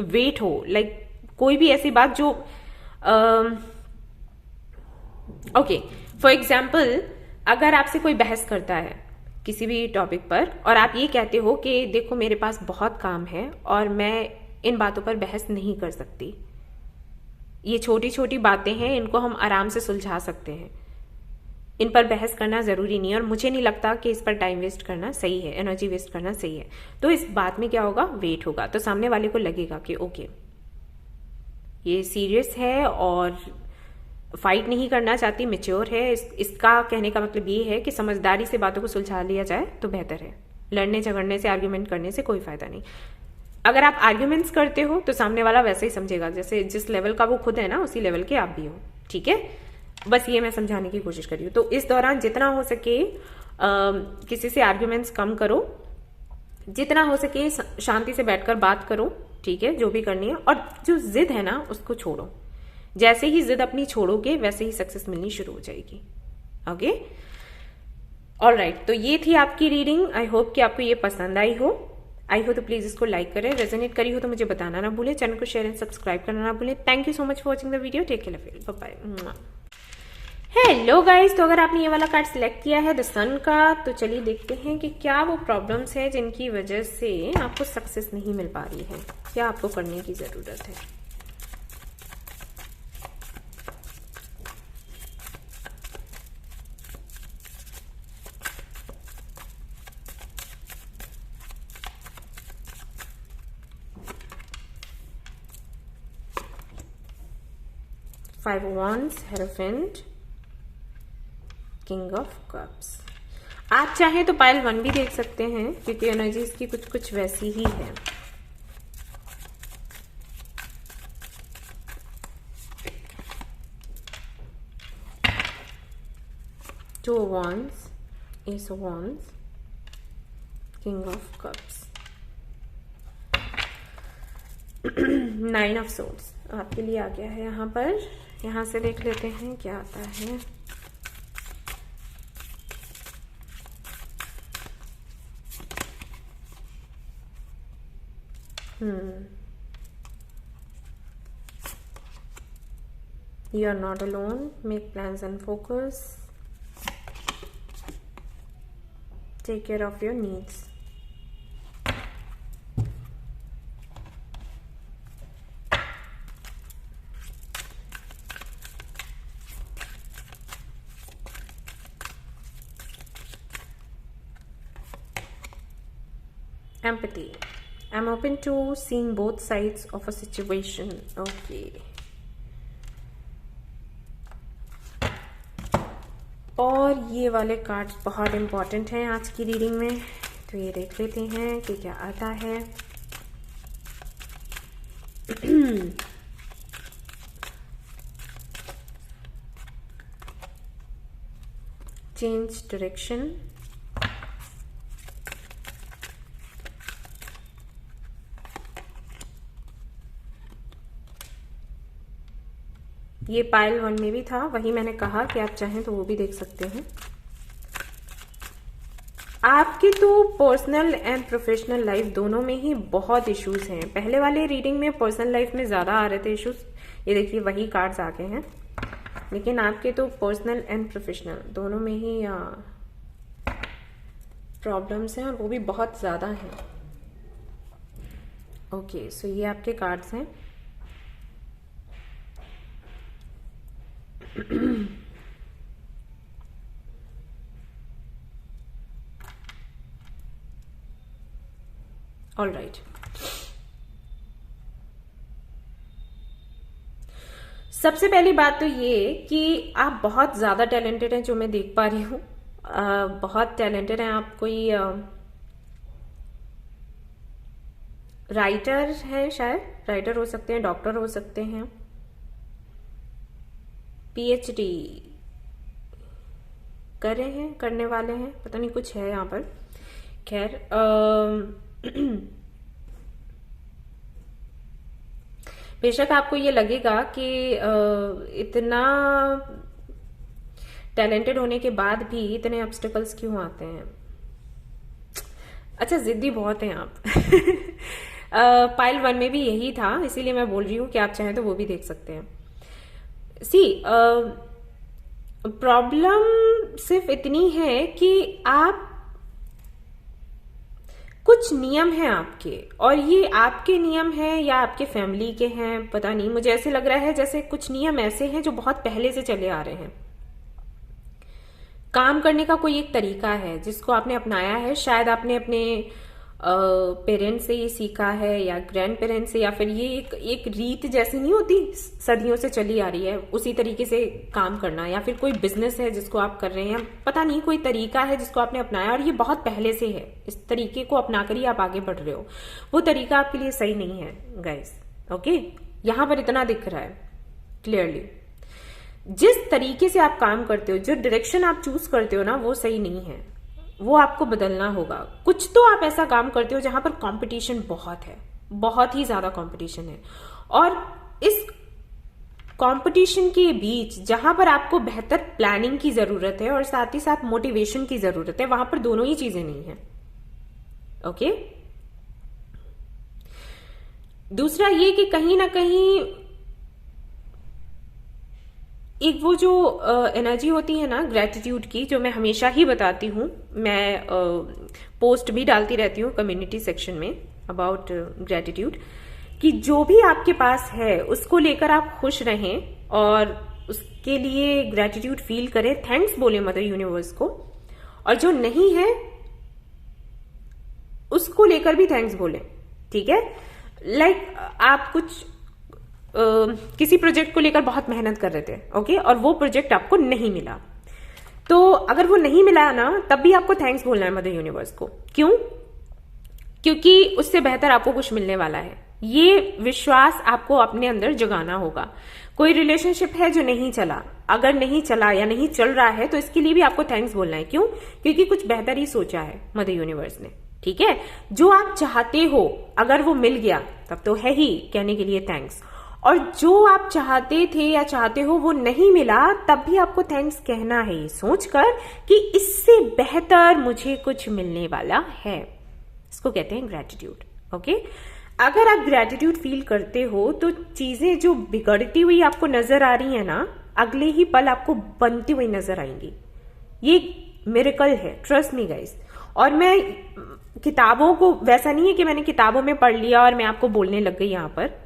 वेट हो, लाइक कोई भी ऐसी बात जो ओके फॉर एग्जाम्पल, अगर आपसे कोई बहस करता है किसी भी टॉपिक पर और आप ये कहते हो कि देखो मेरे पास बहुत काम है और मैं इन बातों पर बहस नहीं कर सकती, ये छोटी छोटी बातें हैं, इनको हम आराम से सुलझा सकते हैं, इन पर बहस करना जरूरी नहीं है और मुझे नहीं लगता कि इस पर टाइम वेस्ट करना सही है, एनर्जी वेस्ट करना सही है। तो इस बात में क्या होगा, वेट होगा, तो सामने वाले को लगेगा कि ओके ये सीरियस है और फाइट नहीं करना चाहती, मेच्योर है। इसका कहने का मतलब ये है कि समझदारी से बातों को सुलझा लिया जाए तो बेहतर है, लड़ने झगड़ने से, आर्ग्यूमेंट करने से कोई फायदा नहीं। अगर आप आर्ग्यूमेंट्स करते हो तो सामने वाला वैसे ही समझेगा जैसे जिस लेवल का वो खुद है ना, उसी लेवल के आप भी हो, ठीक है। बस ये मैं समझाने की कोशिश कर रही हूँ। तो इस दौरान जितना हो सके किसी से आर्ग्यूमेंट्स कम करो, जितना हो सके शांति से बैठकर बात करो, ठीक है, जो भी करनी है। और जो जिद है ना उसको छोड़ो, जैसे ही जिद अपनी छोड़ोगे वैसे ही सक्सेस मिलनी शुरू हो जाएगी। ओके, ऑलराइट, तो ये थी आपकी रीडिंग। आई होप कि आपको ये पसंद आई हो। आई हो तो प्लीज इसको लाइक करें, रेजोनेट करी हो तो मुझे बताना ना भूलें, चैनल को शेयर एंड सब्सक्राइब करना ना भूलें। Thank you so much for watching the video, take care, bye bye. Hello guys, तो अगर आपने ये वाला कार्ड सिलेक्ट किया है द सन का, तो चलिए देखते हैं कि क्या वो प्रॉब्लम्स है जिनकी वजह से आपको सक्सेस नहीं मिल पा रही है, क्या आपको करने की जरूरत है। Five of Wands, Hierophant, King of Cups। आप चाहें तो पाइल 1 भी देख सकते हैं क्योंकि एनर्जी इसकी कुछ कुछ वैसी ही है। Two of Wands, Ace of Wands, King of Cups, Nine of Swords आपके लिए आ गया है यहाँ पर। यहाँ से देख लेते हैं क्या आता है। You are not alone. Make plans and focus. Take care of your needs. Empathy. I'm open to seeing both sides of a situation. Okay. और ये वाले कार्ड्स बहुत इंपॉर्टेंट हैं आज की रीडिंग में, तो ये देख लेते हैं कि क्या आता है। चेंज डायरेक्शन, ये पाइल 1 में भी था, वही मैंने कहा कि आप चाहें तो वो भी देख सकते हैं। आपके तो पर्सनल एंड प्रोफेशनल लाइफ दोनों में ही बहुत इश्यूज हैं। पहले वाले रीडिंग में पर्सनल लाइफ में ज्यादा आ रहे थे इश्यूज, ये देखिए वही कार्ड्स आ गए हैं, लेकिन आपके तो पर्सनल एंड प्रोफेशनल दोनों में ही प्रॉब्लम्स हैं और वो भी बहुत ज्यादा हैं। ओके, सो ये आपके कार्ड्स हैं। ऑल राइट, सबसे पहली बात तो ये कि आप बहुत ज्यादा टैलेंटेड हैं, जो मैं देख पा रही हूँ। बहुत टैलेंटेड हैं आप। कोई राइटर है, शायद राइटर हो सकते हैं, डॉक्टर हो सकते हैं, पीएचडी कर रहे हैं, करने वाले हैं, पता नहीं कुछ है यहाँ पर। खैर बेशक आपको ये लगेगा कि इतना टैलेंटेड होने के बाद भी इतने ऑब्स्टिकल्स क्यों आते हैं। अच्छा, जिद्दी बहुत हैं आप। पाइल 1 में भी यही था, इसीलिए मैं बोल रही हूँ कि आप चाहें तो वो भी देख सकते हैं। सी प्रॉब्लम सिर्फ इतनी है कि आप कुछ नियम हैं आपके, और ये आपके नियम हैं या आपके फैमिली के हैं, पता नहीं। मुझे ऐसे लग रहा है जैसे कुछ नियम ऐसे हैं जो बहुत पहले से चले आ रहे हैं। काम करने का कोई एक तरीका है जिसको आपने अपनाया है, शायद आपने अपने पेरेंट्स से ये सीखा है या ग्रैंड पेरेंट्स से, या फिर ये एक रीत जैसी नहीं होती, सदियों से चली आ रही है उसी तरीके से काम करना, या फिर कोई बिजनेस है जिसको आप कर रहे हैं, पता नहीं कोई तरीका है जिसको आपने अपनाया और ये बहुत पहले से है। इस तरीके को अपनाकर ही आप आगे बढ़ रहे हो। वो तरीका आपके लिए सही नहीं है गाइस। ओके, यहां पर इतना दिख रहा है क्लियरली। जिस तरीके से आप काम करते हो, जो डायरेक्शन आप चूज करते हो ना, वो सही नहीं है, वो आपको बदलना होगा। कुछ तो आप ऐसा काम करते हो जहां पर कंपटीशन बहुत है, बहुत ही ज्यादा कंपटीशन है, और इस कंपटीशन के बीच जहां पर आपको बेहतर प्लानिंग की जरूरत है और साथ ही साथ मोटिवेशन की जरूरत है, वहां पर दोनों ही चीजें नहीं है। ओके, दूसरा ये कि कहीं ना कहीं एक वो जो एनर्जी होती है ना ग्रेटिट्यूड की, जो मैं हमेशा ही बताती हूँ, मैं पोस्ट भी डालती रहती हूँ कम्युनिटी सेक्शन में अबाउट ग्रेटिट्यूड, कि जो भी आपके पास है उसको लेकर आप खुश रहें और उसके लिए ग्रेटिट्यूड फील करें, थैंक्स बोले मदर यूनिवर्स को, और जो नहीं है उसको लेकर भी थैंक्स बोले। ठीक है, लाइक आप कुछ किसी प्रोजेक्ट को लेकर बहुत मेहनत कर रहे थे, ओके, और वो प्रोजेक्ट आपको नहीं मिला, तो अगर वो नहीं मिला ना, तब भी आपको थैंक्स बोलना है मदर यूनिवर्स को। क्यों? क्योंकि उससे बेहतर आपको कुछ मिलने वाला है। ये विश्वास आपको अपने अंदर जगाना होगा। कोई रिलेशनशिप है जो नहीं चला, अगर नहीं चला या नहीं चल रहा है, तो इसके लिए भी आपको थैंक्स बोलना है। क्यों? क्योंकि कुछ बेहतर ही सोचा है मदर यूनिवर्स ने। ठीक है, जो आप चाहते हो अगर वो मिल गया तब तो है ही कहने के लिए थैंक्स, और जो आप चाहते थे या चाहते हो वो नहीं मिला, तब भी आपको थैंक्स कहना है, ये सोचकर कि इससे बेहतर मुझे कुछ मिलने वाला है। इसको कहते हैं ग्रेटिट्यूड। ओके, अगर आप ग्रेटिट्यूड फील करते हो तो चीजें जो बिगड़ती हुई आपको नजर आ रही है ना, अगले ही पल आपको बनती हुई नजर आएंगी। ये मिरेकल है, ट्रस्ट मी गाइस। और मैं किताबों को, वैसा नहीं है कि मैंने किताबों में पढ़ लिया और मैं आपको बोलने लग गई यहां पर।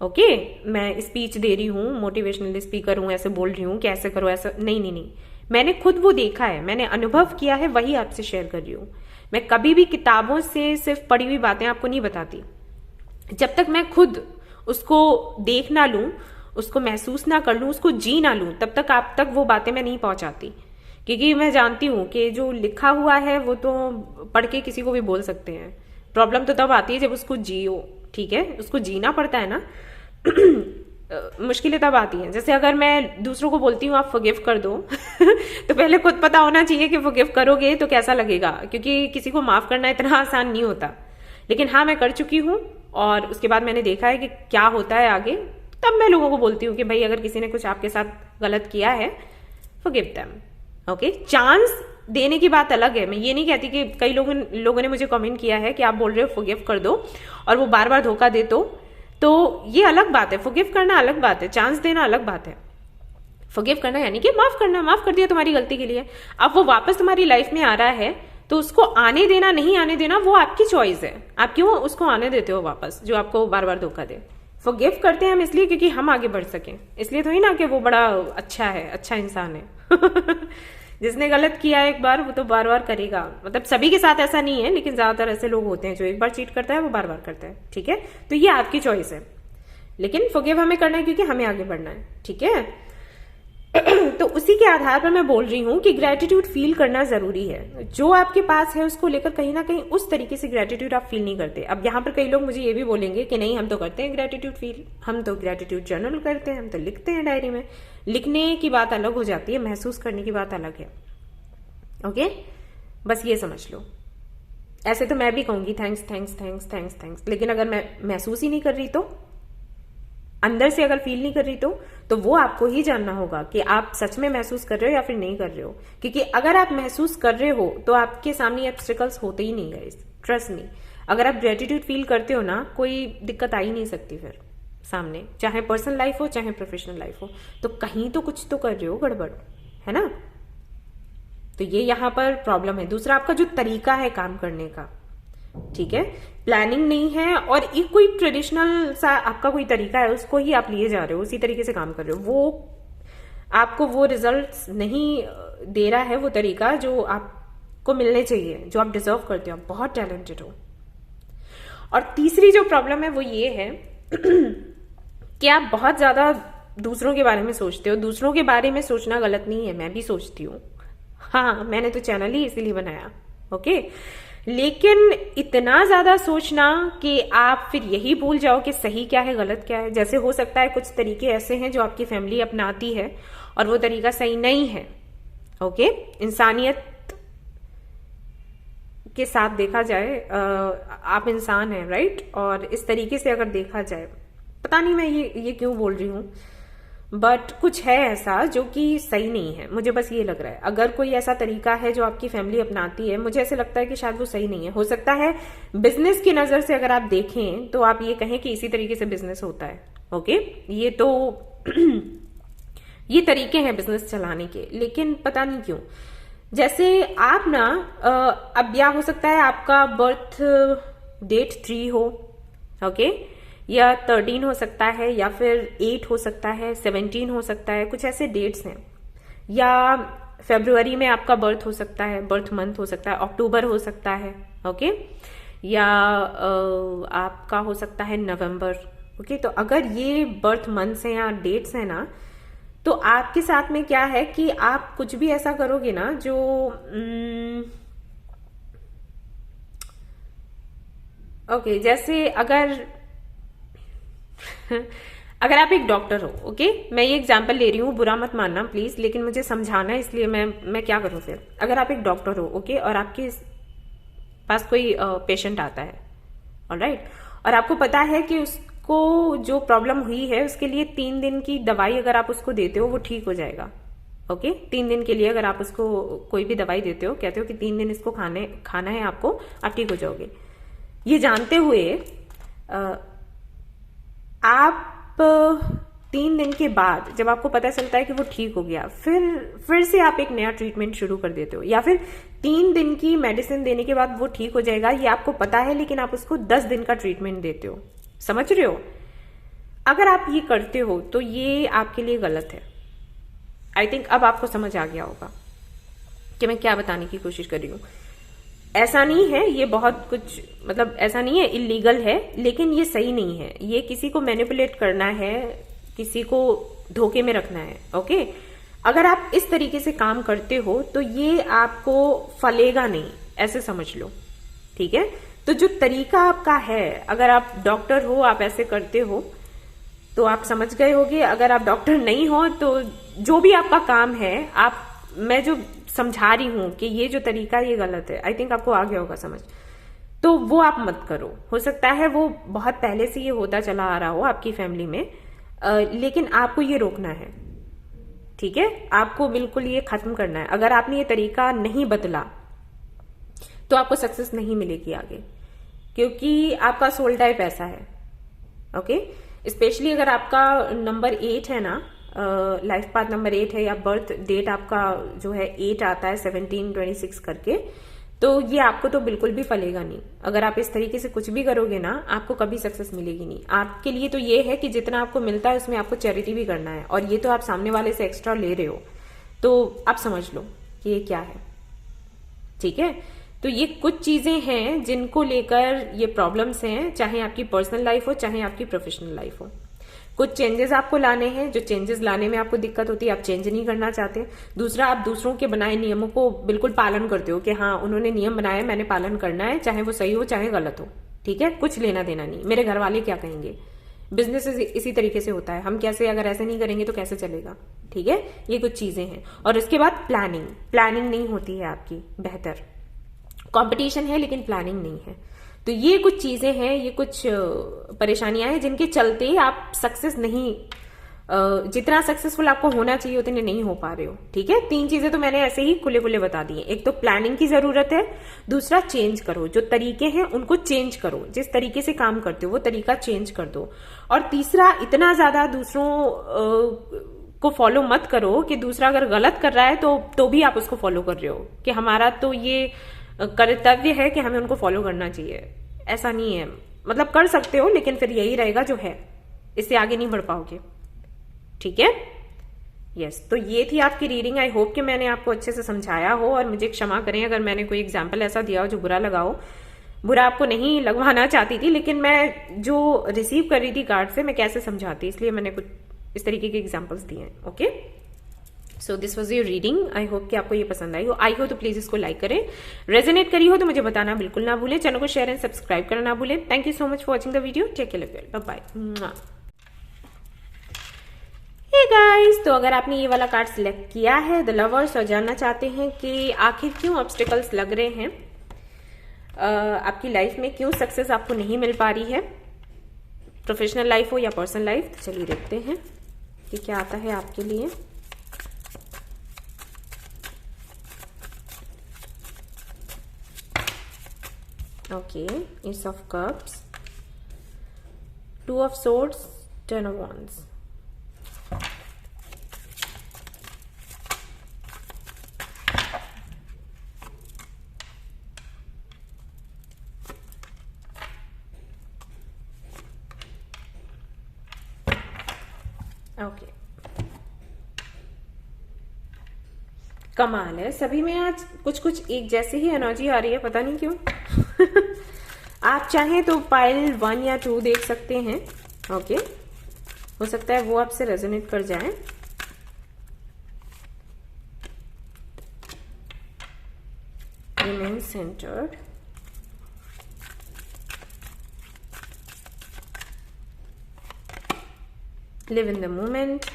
ओके, मैं स्पीच दे रही हूँ, मोटिवेशनल स्पीकर हूँ, ऐसे बोल रही हूँ कि ऐसे करो, ऐसा नहीं। मैंने खुद वो देखा है, मैंने अनुभव किया है, वही आपसे शेयर कर रही हूँ। मैं कभी भी किताबों से सिर्फ पढ़ी हुई बातें आपको नहीं बताती। जब तक मैं खुद उसको देख ना लूं, उसको महसूस ना कर लूं, उसको जी ना लूं, तब तक आप तक वो बातें मैं नहीं पहुंचाती। क्योंकि मैं जानती हूं कि जो लिखा हुआ है वो तो पढ़ के किसी को भी बोल सकते हैं। प्रॉब्लम तो तब आती है जब उसको जियो। ठीक है, उसको जीना पड़ता है ना। मुश्किलें तब आती हैं। जैसे अगर मैं दूसरों को बोलती हूँ आप फॉरगिव कर दो तो पहले खुद पता होना चाहिए कि फॉरगिव करोगे तो कैसा लगेगा, क्योंकि किसी को माफ करना इतना आसान नहीं होता। लेकिन हाँ, मैं कर चुकी हूँ और उसके बाद मैंने देखा है कि क्या होता है आगे। तब मैं लोगों को बोलती हूँ कि भाई अगर किसी ने कुछ आपके साथ गलत किया है, फॉरगिव देम। ओके, चांस देने की बात अलग है। मैं ये नहीं कहती कि कई लोगों ने मुझे कमेंट किया है कि आप बोल रहे हो फॉरगिव कर दो और वो बार बार धोखा दे तो ये अलग बात है। फॉरगिव करना अलग बात है, चांस देना अलग बात है। फॉरगिव करना यानी कि माफ करना, माफ कर दिया तुम्हारी गलती के लिए, अब वो वापस तुम्हारी लाइफ में आ रहा है तो उसको आने देना नहीं आने देना वो आपकी चॉइस है। आप क्यों उसको आने देते हो वापस, जो आपको बार बार धोखा दे। फॉरगिव करते हैं हम इसलिए क्योंकि हम आगे बढ़ सकें, इसलिए थोड़ी ना कि वो बड़ा अच्छा है, अच्छा इंसान है। जिसने गलत किया एक बार वो तो बार बार करेगा। मतलब सभी के साथ ऐसा नहीं है, लेकिन ज्यादातर ऐसे लोग होते हैं जो एक बार चीट करता है वो बार बार करता है। ठीक है, तो ये आपकी चॉइस है, लेकिन फॉरगिव हमें करना है क्योंकि हमें आगे बढ़ना है। ठीक है, तो उसी के आधार पर मैं बोल रही हूं कि ग्रेटिट्यूड फील करना जरूरी है। जो आपके पास है उसको लेकर कहीं ना कहीं उस तरीके से ग्रेटिट्यूड आप फील नहीं करते। अब यहाँ पर कई लोग मुझे ये भी बोलेंगे कि नहीं हम तो करते हैं ग्रेटिट्यूड फील, हम तो ग्रेटिट्यूड जर्नल करते हैं, हम तो लिखते हैं डायरी में। लिखने की बात अलग हो जाती है, महसूस करने की बात अलग है। ओके, बस ये समझ लो। ऐसे तो मैं भी कहूंगी thanks thanks thanks thanks thanks, लेकिन अगर मैं महसूस ही नहीं कर रही तो, अंदर से अगर फील नहीं कर रही तो वो आपको ही जानना होगा कि आप सच में महसूस कर रहे हो या फिर नहीं कर रहे हो। क्योंकि अगर आप महसूस कर रहे हो तो आपके सामने ऑब्स्टिकल्स होते ही नहीं गाइस, ट्रस्ट मी। अगर आप ग्रेटिट्यूड फील करते हो ना, कोई दिक्कत आ ही नहीं सकती फिर सामने, चाहे पर्सनल लाइफ हो चाहे प्रोफेशनल लाइफ हो। तो कहीं तो कुछ तो कर रहे हो गड़बड़, है ना। तो ये यहां पर प्रॉब्लम है। दूसरा, आपका जो तरीका है काम करने का, ठीक है, प्लानिंग नहीं है और एक कोई ट्रेडिशनल सा आपका कोई तरीका है उसको ही आप लिए जा रहे हो, उसी तरीके से काम कर रहे हो, वो आपको वो रिजल्ट्स नहीं दे रहा है, वो तरीका जो आपको मिलने चाहिए, जो आप डिजर्व करते हो। आप बहुत टैलेंटेड हो। और तीसरी जो प्रॉब्लम है वो ये है कि आप बहुत ज्यादा दूसरों के बारे में सोचते हो। दूसरों के बारे में सोचना गलत नहीं है, मैं भी सोचती हूँ। हाँ, मैंने तो चैनल ही इसीलिए बनाया। ओके, लेकिन इतना ज्यादा सोचना कि आप फिर यही भूल जाओ कि सही क्या है गलत क्या है। जैसे हो सकता है कुछ तरीके ऐसे हैं जो आपकी फैमिली अपनाती है और वो तरीका सही नहीं है। ओके, इंसानियत के साथ देखा जाए, आप इंसान हैं, राइट। और इस तरीके से अगर देखा जाए, पता नहीं मैं ये क्यों बोल रही हूं, बट कुछ है ऐसा जो कि सही नहीं है। मुझे बस ये लग रहा है अगर कोई ऐसा तरीका है जो आपकी फैमिली अपनाती है, मुझे ऐसे लगता है कि शायद वो सही नहीं है। हो सकता है बिजनेस की नजर से अगर आप देखें तो आप ये कहें कि इसी तरीके से बिजनेस होता है। ओके, ये तो ये तरीके हैं बिजनेस चलाने के, लेकिन पता नहीं क्यों। जैसे आप ना अब या हो सकता है आपका बर्थ डेट 3 हो, ओके, या 13 हो सकता है, या फिर 8 हो सकता है, 17 हो सकता है, कुछ ऐसे डेट्स हैं। या फरवरी में आपका बर्थ हो सकता है, बर्थ मंथ हो सकता है, अक्टूबर हो सकता है, ओके, या आपका हो सकता है नवंबर। ओके, तो अगर ये बर्थ मंथ्स हैं या डेट्स हैं ना, तो आपके साथ में क्या है कि आप कुछ भी ऐसा करोगे ना जो ओके, जैसे अगर आप एक डॉक्टर हो, ओके, मैं ये एग्जांपल ले रही हूँ, बुरा मत मानना प्लीज, लेकिन मुझे समझाना है इसलिए मैं क्या करूँ फिर। अगर आप एक डॉक्टर हो, ओके, और आपके पास कोई पेशेंट आता है, ऑलराइट, और आपको पता है कि उसको जो प्रॉब्लम हुई है उसके लिए 3 दिन की दवाई अगर आप उसको देते हो वो ठीक हो जाएगा। ओके, 3 दिन के लिए अगर आप उसको कोई भी दवाई देते हो, कहते हो कि 3 दिन इसको खाना है आपको, आप ठीक हो जाओगे। ये जानते हुए आप 3 दिन के बाद जब आपको पता चलता है कि वो ठीक हो गया, फिर से आप एक नया ट्रीटमेंट शुरू कर देते हो, या फिर 3 दिन की मेडिसिन देने के बाद वो ठीक हो जाएगा, ये आपको पता है, लेकिन आप उसको 10 दिन का ट्रीटमेंट देते हो। समझ रहे हो? अगर आप ये करते हो तो ये आपके लिए गलत है। आई थिंक अब आपको समझ आ गया होगा कि मैं क्या बताने की कोशिश कर रही हूँ। ऐसा नहीं है, ये बहुत कुछ, मतलब ऐसा नहीं है इलीगल है, लेकिन ये सही नहीं है। ये किसी को मैनिपुलेट करना है, किसी को धोखे में रखना है। ओके, अगर आप इस तरीके से काम करते हो तो ये आपको फलेगा नहीं, ऐसे समझ लो, ठीक है। तो जो तरीका आपका है, अगर आप डॉक्टर हो, आप ऐसे करते हो तो आप समझ गए होगे। अगर आप डॉक्टर नहीं हो तो जो भी आपका काम है, मैं जो समझा रही हूं कि ये जो तरीका ये गलत है, आई थिंक आपको आ गया होगा समझ, तो वो आप मत करो। हो सकता है वो बहुत पहले से ये होता चला आ रहा हो आपकी फैमिली में, लेकिन आपको ये रोकना है, ठीक है, आपको बिल्कुल ये खत्म करना है। अगर आपने ये तरीका नहीं बदला तो आपको सक्सेस नहीं मिलेगी आगे, क्योंकि आपका सोल टाइप ऐसा है। ओके, स्पेशली अगर आपका नंबर 8 है ना, लाइफ पाथ नंबर 8 है, या बर्थ डेट आपका जो है 8 आता है 1726 करके, तो ये आपको तो बिल्कुल भी फलेगा नहीं। अगर आप इस तरीके से कुछ भी करोगे ना, आपको कभी सक्सेस मिलेगी नहीं। आपके लिए तो ये है कि जितना आपको मिलता है उसमें आपको चैरिटी भी करना है, और ये तो आप सामने वाले से एक्स्ट्रा ले रहे हो, तो आप समझ लो कि ये क्या है। ठीक है, तो ये कुछ चीजें हैं जिनको लेकर ये प्रॉब्लम्स हैं, चाहे आपकी पर्सनल लाइफ हो चाहे आपकी प्रोफेशनल लाइफ हो। कुछ चेंजेस आपको लाने हैं, जो चेंजेस लाने में आपको दिक्कत होती है, आप चेंज नहीं करना चाहते। दूसरा, आप दूसरों के बनाए नियमों को बिल्कुल पालन करते हो कि हाँ उन्होंने नियम बनाया, मैंने पालन करना है, चाहे वो सही हो चाहे गलत हो। ठीक है, कुछ लेना देना नहीं, मेरे घर वाले क्या कहेंगे। बिजनेस इसी तरीके से होता है, हम कैसे, अगर ऐसे नहीं करेंगे तो कैसे चलेगा। ठीक है, ये कुछ चीजें हैं। और उसके बाद प्लानिंग नहीं होती है आपकी बेहतर। कंपटीशन है लेकिन प्लानिंग नहीं है। तो ये कुछ चीजें हैं, ये कुछ परेशानियां हैं जिनके चलते आप सक्सेस नहीं, जितना सक्सेसफुल आपको होना चाहिए उतने नहीं हो पा रहे हो। ठीक है, 3 चीजें तो मैंने ऐसे ही खुले खुले बता दी हैं। एक तो प्लानिंग की जरूरत है, दूसरा चेंज करो, जो तरीके हैं उनको चेंज करो, जिस तरीके से काम करते हो वो तरीका चेंज कर दो। और तीसरा, इतना ज्यादा दूसरों को फॉलो मत करो कि दूसरा अगर गलत कर रहा है तो भी आप उसको फॉलो कर रहे हो कि हमारा तो ये कर्तव्य है कि हमें उनको फॉलो करना चाहिए। ऐसा नहीं है, मतलब कर सकते हो लेकिन फिर यही रहेगा जो है, इससे आगे नहीं बढ़ पाओगे। ठीक है, यस। तो ये थी आपकी रीडिंग। आई होप कि मैंने आपको अच्छे से समझाया हो, और मुझे क्षमा करें अगर मैंने कोई एग्जाम्पल ऐसा दिया हो जो बुरा लगा हो। बुरा आपको नहीं लगवाना चाहती थी, लेकिन मैं जो रिसीव कर रही थी कार्ड से, मैं कैसे समझाती, इसलिए मैंने कुछ इस तरीके के एग्जाम्पल्स दिए हैं। Okay, so this was your reading. I hope कि आपको ये पसंद आई हो तो प्लीज इसको लाइक करें। रेजोनेट करी हो तो मुझे बताना बिल्कुल ना भूलें। चैनल को शेयर एंड सब्सक्राइब करना ना भूलें। Thank you so much for watching the video. Take care, bye bye. Hey guys, तो अगर आपने ये वाला कार्ड सिलेक्ट किया है, द लवर्स, और जानना चाहते हैं कि आखिर क्यों ऑब्स्टिकल्स लग रहे हैं आपकी लाइफ में, क्यों सक्सेस आपको नहीं मिल पा रही है, प्रोफेशनल लाइफ हो या पर्सनल लाइफ, तो चलिए देखते हैं कि क्या आता है आपके लिए। Okay, S of cups, 2 of swords, 10 of wands। Okay, कमाल है, सभी में आज कुछ कुछ एक जैसी ही एनर्जी आ रही है, पता नहीं क्यों। आप चाहें तो पाइल 1 या 2 देख सकते हैं। ओके, हो सकता है वो आपसे रेजोनेट कर जाए। Remain centred, live in the moment,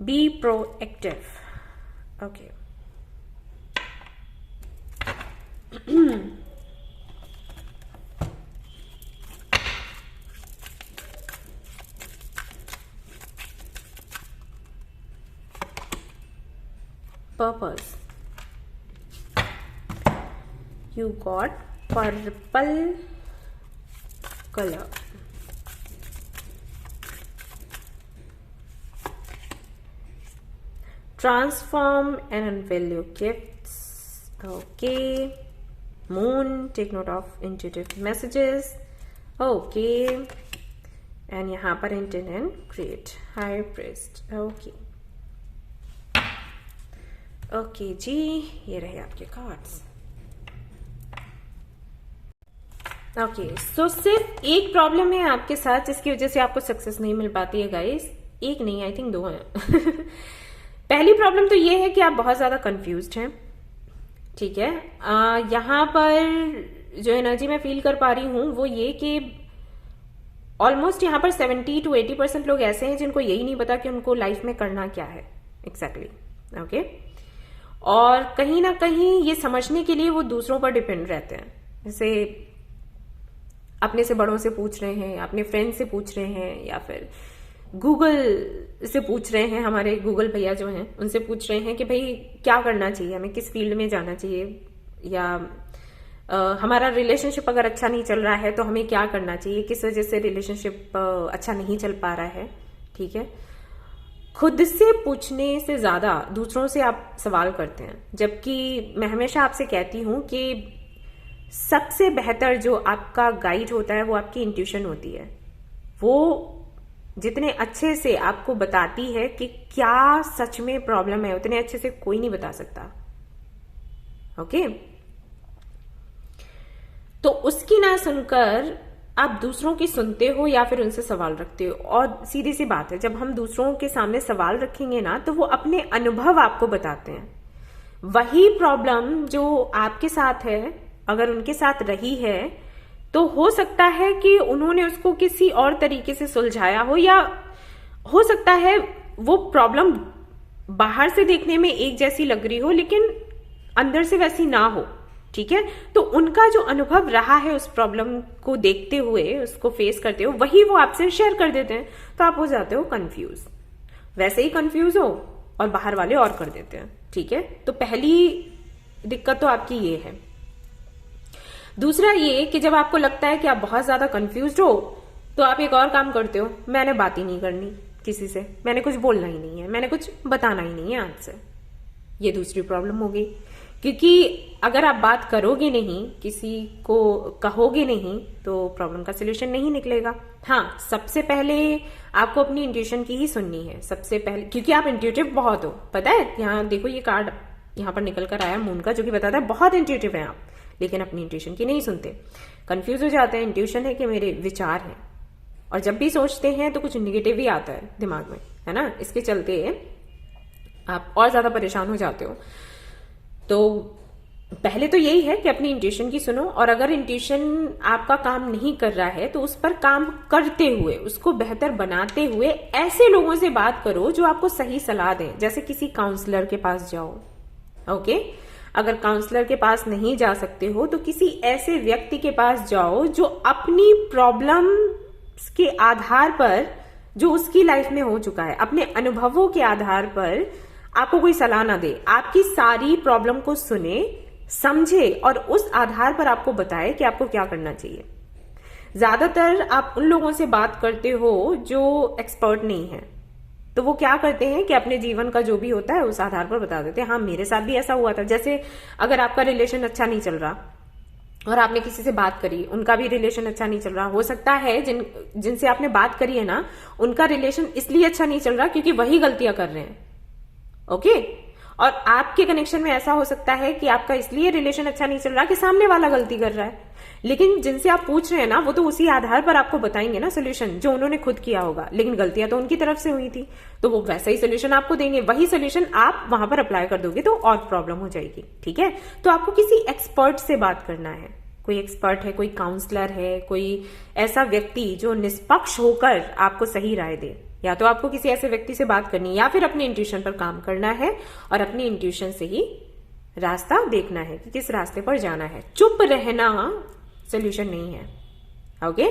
be proactive. Okay. Purpose. You got purple color. Transform and unveil your gifts. Okay. Moon, take note of intuitive messages. Okay. And यहाँ पर intend and create. High priest. Okay. Okay जी, ये रहे आपके cards. Okay, सो सिर्फ एक problem है आपके साथ जिसकी वजह से आपको सक्सेस नहीं मिल पाती है गाइस। एक नहीं, आई थिंक 2 हैं। पहली प्रॉब्लम तो ये है कि आप बहुत ज्यादा कंफ्यूज्ड हैं। ठीक है, यहाँ पर जो एनर्जी मैं फील कर पा रही हूँ वो ये कि ऑलमोस्ट यहाँ पर 70 to 80% लोग ऐसे हैं जिनको यही नहीं पता कि उनको लाइफ में करना क्या है एग्जैक्टली। ओके, और कहीं ना कहीं ये समझने के लिए वो दूसरों पर डिपेंड रहते हैं। जैसे अपने से बड़ों से पूछ रहे हैं, अपने फ्रेंड से पूछ रहे हैं, या फिर गूगल से पूछ रहे हैं, हमारे गूगल भैया जो हैं उनसे पूछ रहे हैं कि भाई क्या करना चाहिए, हमें किस फील्ड में जाना चाहिए, या हमारा रिलेशनशिप अगर अच्छा नहीं चल रहा है तो हमें क्या करना चाहिए, किस वजह से रिलेशनशिप अच्छा नहीं चल पा रहा है। ठीक है, खुद से पूछने से ज्यादा दूसरों से आप सवाल करते हैं, जबकि मैं हमेशा आपसे कहती हूं कि सबसे बेहतर जो आपका गाइड होता है वो आपकी इंट्यूशन होती है। वो जितने अच्छे से आपको बताती है कि क्या सच में प्रॉब्लम है, उतने अच्छे से कोई नहीं बता सकता। ओके, तो उसकी ना सुनकर आप दूसरों की सुनते हो या फिर उनसे सवाल रखते हो। और सीधी सी बात है, जब हम दूसरों के सामने सवाल रखेंगे ना तो वो अपने अनुभव आपको बताते हैं। वही प्रॉब्लम जो आपके साथ है अगर उनके साथ रही है तो हो सकता है कि उन्होंने उसको किसी और तरीके से सुलझाया हो, या हो सकता है वो प्रॉब्लम बाहर से देखने में एक जैसी लग रही हो लेकिन अंदर से वैसी ना हो। ठीक है, तो उनका जो अनुभव रहा है उस प्रॉब्लम को देखते हुए, उसको फेस करते हुए, वही वो आपसे शेयर कर देते हैं, तो आप हो जाते हो कंफ्यूज। वैसे ही कंफ्यूज हो और बाहर वाले और कर देते हैं। ठीक है, तो पहली दिक्कत तो आपकी ये है। दूसरा ये कि जब आपको लगता है कि आप बहुत ज्यादा कंफ्यूज हो तो आप एक और काम करते हो, मैंने बात ही नहीं करनी किसी से, मैंने कुछ बोलना ही नहीं है, मैंने कुछ बताना ही नहीं है आज से। ये दूसरी प्रॉब्लम होगी, क्योंकि अगर आप बात करोगे नहीं, किसी को कहोगे नहीं, तो प्रॉब्लम का सोल्यूशन नहीं निकलेगा। हाँ, सबसे पहले आपको अपनी इंट्यूशन की ही सुननी है सबसे पहले, क्योंकि आप इंट्यूटिव बहुत हो। पता है, यहाँ देखो ये कार्ड यहाँ पर निकल कर आया मून का, जो कि बताता है बहुत इंट्यूटिव है आप, लेकिन अपनी इंट्यूशन की नहीं सुनते, कंफ्यूज हो जाते हैं। इंट्यूशन है कि मेरे विचार हैं, और जब भी सोचते हैं तो कुछ निगेटिव ही आता है दिमाग में, है ना। इसके चलते आप और ज्यादा परेशान हो जाते हो। तो पहले तो यही है कि अपनी इंट्यूशन की सुनो, और अगर इंट्यूशन आपका काम नहीं कर रहा है तो उस पर काम करते हुए, उसको बेहतर बनाते हुए ऐसे लोगों से बात करो जो आपको सही सलाह दें। जैसे किसी काउंसलर के पास जाओ। ओके, अगर काउंसलर के पास नहीं जा सकते हो तो किसी ऐसे व्यक्ति के पास जाओ जो अपनी प्रॉब्लम के आधार पर, जो उसकी लाइफ में हो चुका है, अपने अनुभवों के आधार पर आपको कोई सलाह ना दे, आपकी सारी प्रॉब्लम को सुने, समझे और उस आधार पर आपको बताए कि आपको क्या करना चाहिए। ज्यादातर आप उन लोगों से बात करते हो जो एक्सपर्ट नहीं है, तो वो क्या करते हैं कि अपने जीवन का जो भी होता है उस आधार पर बता देते हैं। हाँ, मेरे साथ भी ऐसा हुआ था। जैसे अगर आपका रिलेशन अच्छा नहीं चल रहा और आपने किसी से बात करी, उनका भी रिलेशन अच्छा नहीं चल रहा, हो सकता है जिनसे आपने बात करी है ना, उनका रिलेशन इसलिए अच्छा नहीं चल रहा क्योंकि वही गलतियां कर रहे हैं। ओके, और आपके कनेक्शन में ऐसा हो सकता है कि आपका इसलिए रिलेशन अच्छा नहीं चल रहा कि सामने वाला गलती कर रहा है, लेकिन जिनसे आप पूछ रहे हैं ना वो तो उसी आधार पर आपको बताएंगे ना सोल्यूशन, जो उन्होंने खुद किया होगा, लेकिन गलतियां तो उनकी तरफ से हुई थी, तो वो वैसा ही सोल्यूशन आपको देंगे। वही सोल्यूशन आप वहां पर अप्लाई कर दोगे तो और प्रॉब्लम हो जाएगी। ठीक है, तो आपको किसी एक्सपर्ट से बात करना है। कोई एक्सपर्ट है, कोई काउंसलर है, कोई ऐसा व्यक्ति जो निष्पक्ष होकर आपको सही राय दे। या तो आपको किसी ऐसे व्यक्ति से बात करनी है, या फिर अपने इंट्यूशन पर काम करना है और अपनी इंट्यूशन से ही रास्ता देखना है कि किस रास्ते पर जाना है। चुप रहना सोल्यूशन नहीं है। ओके,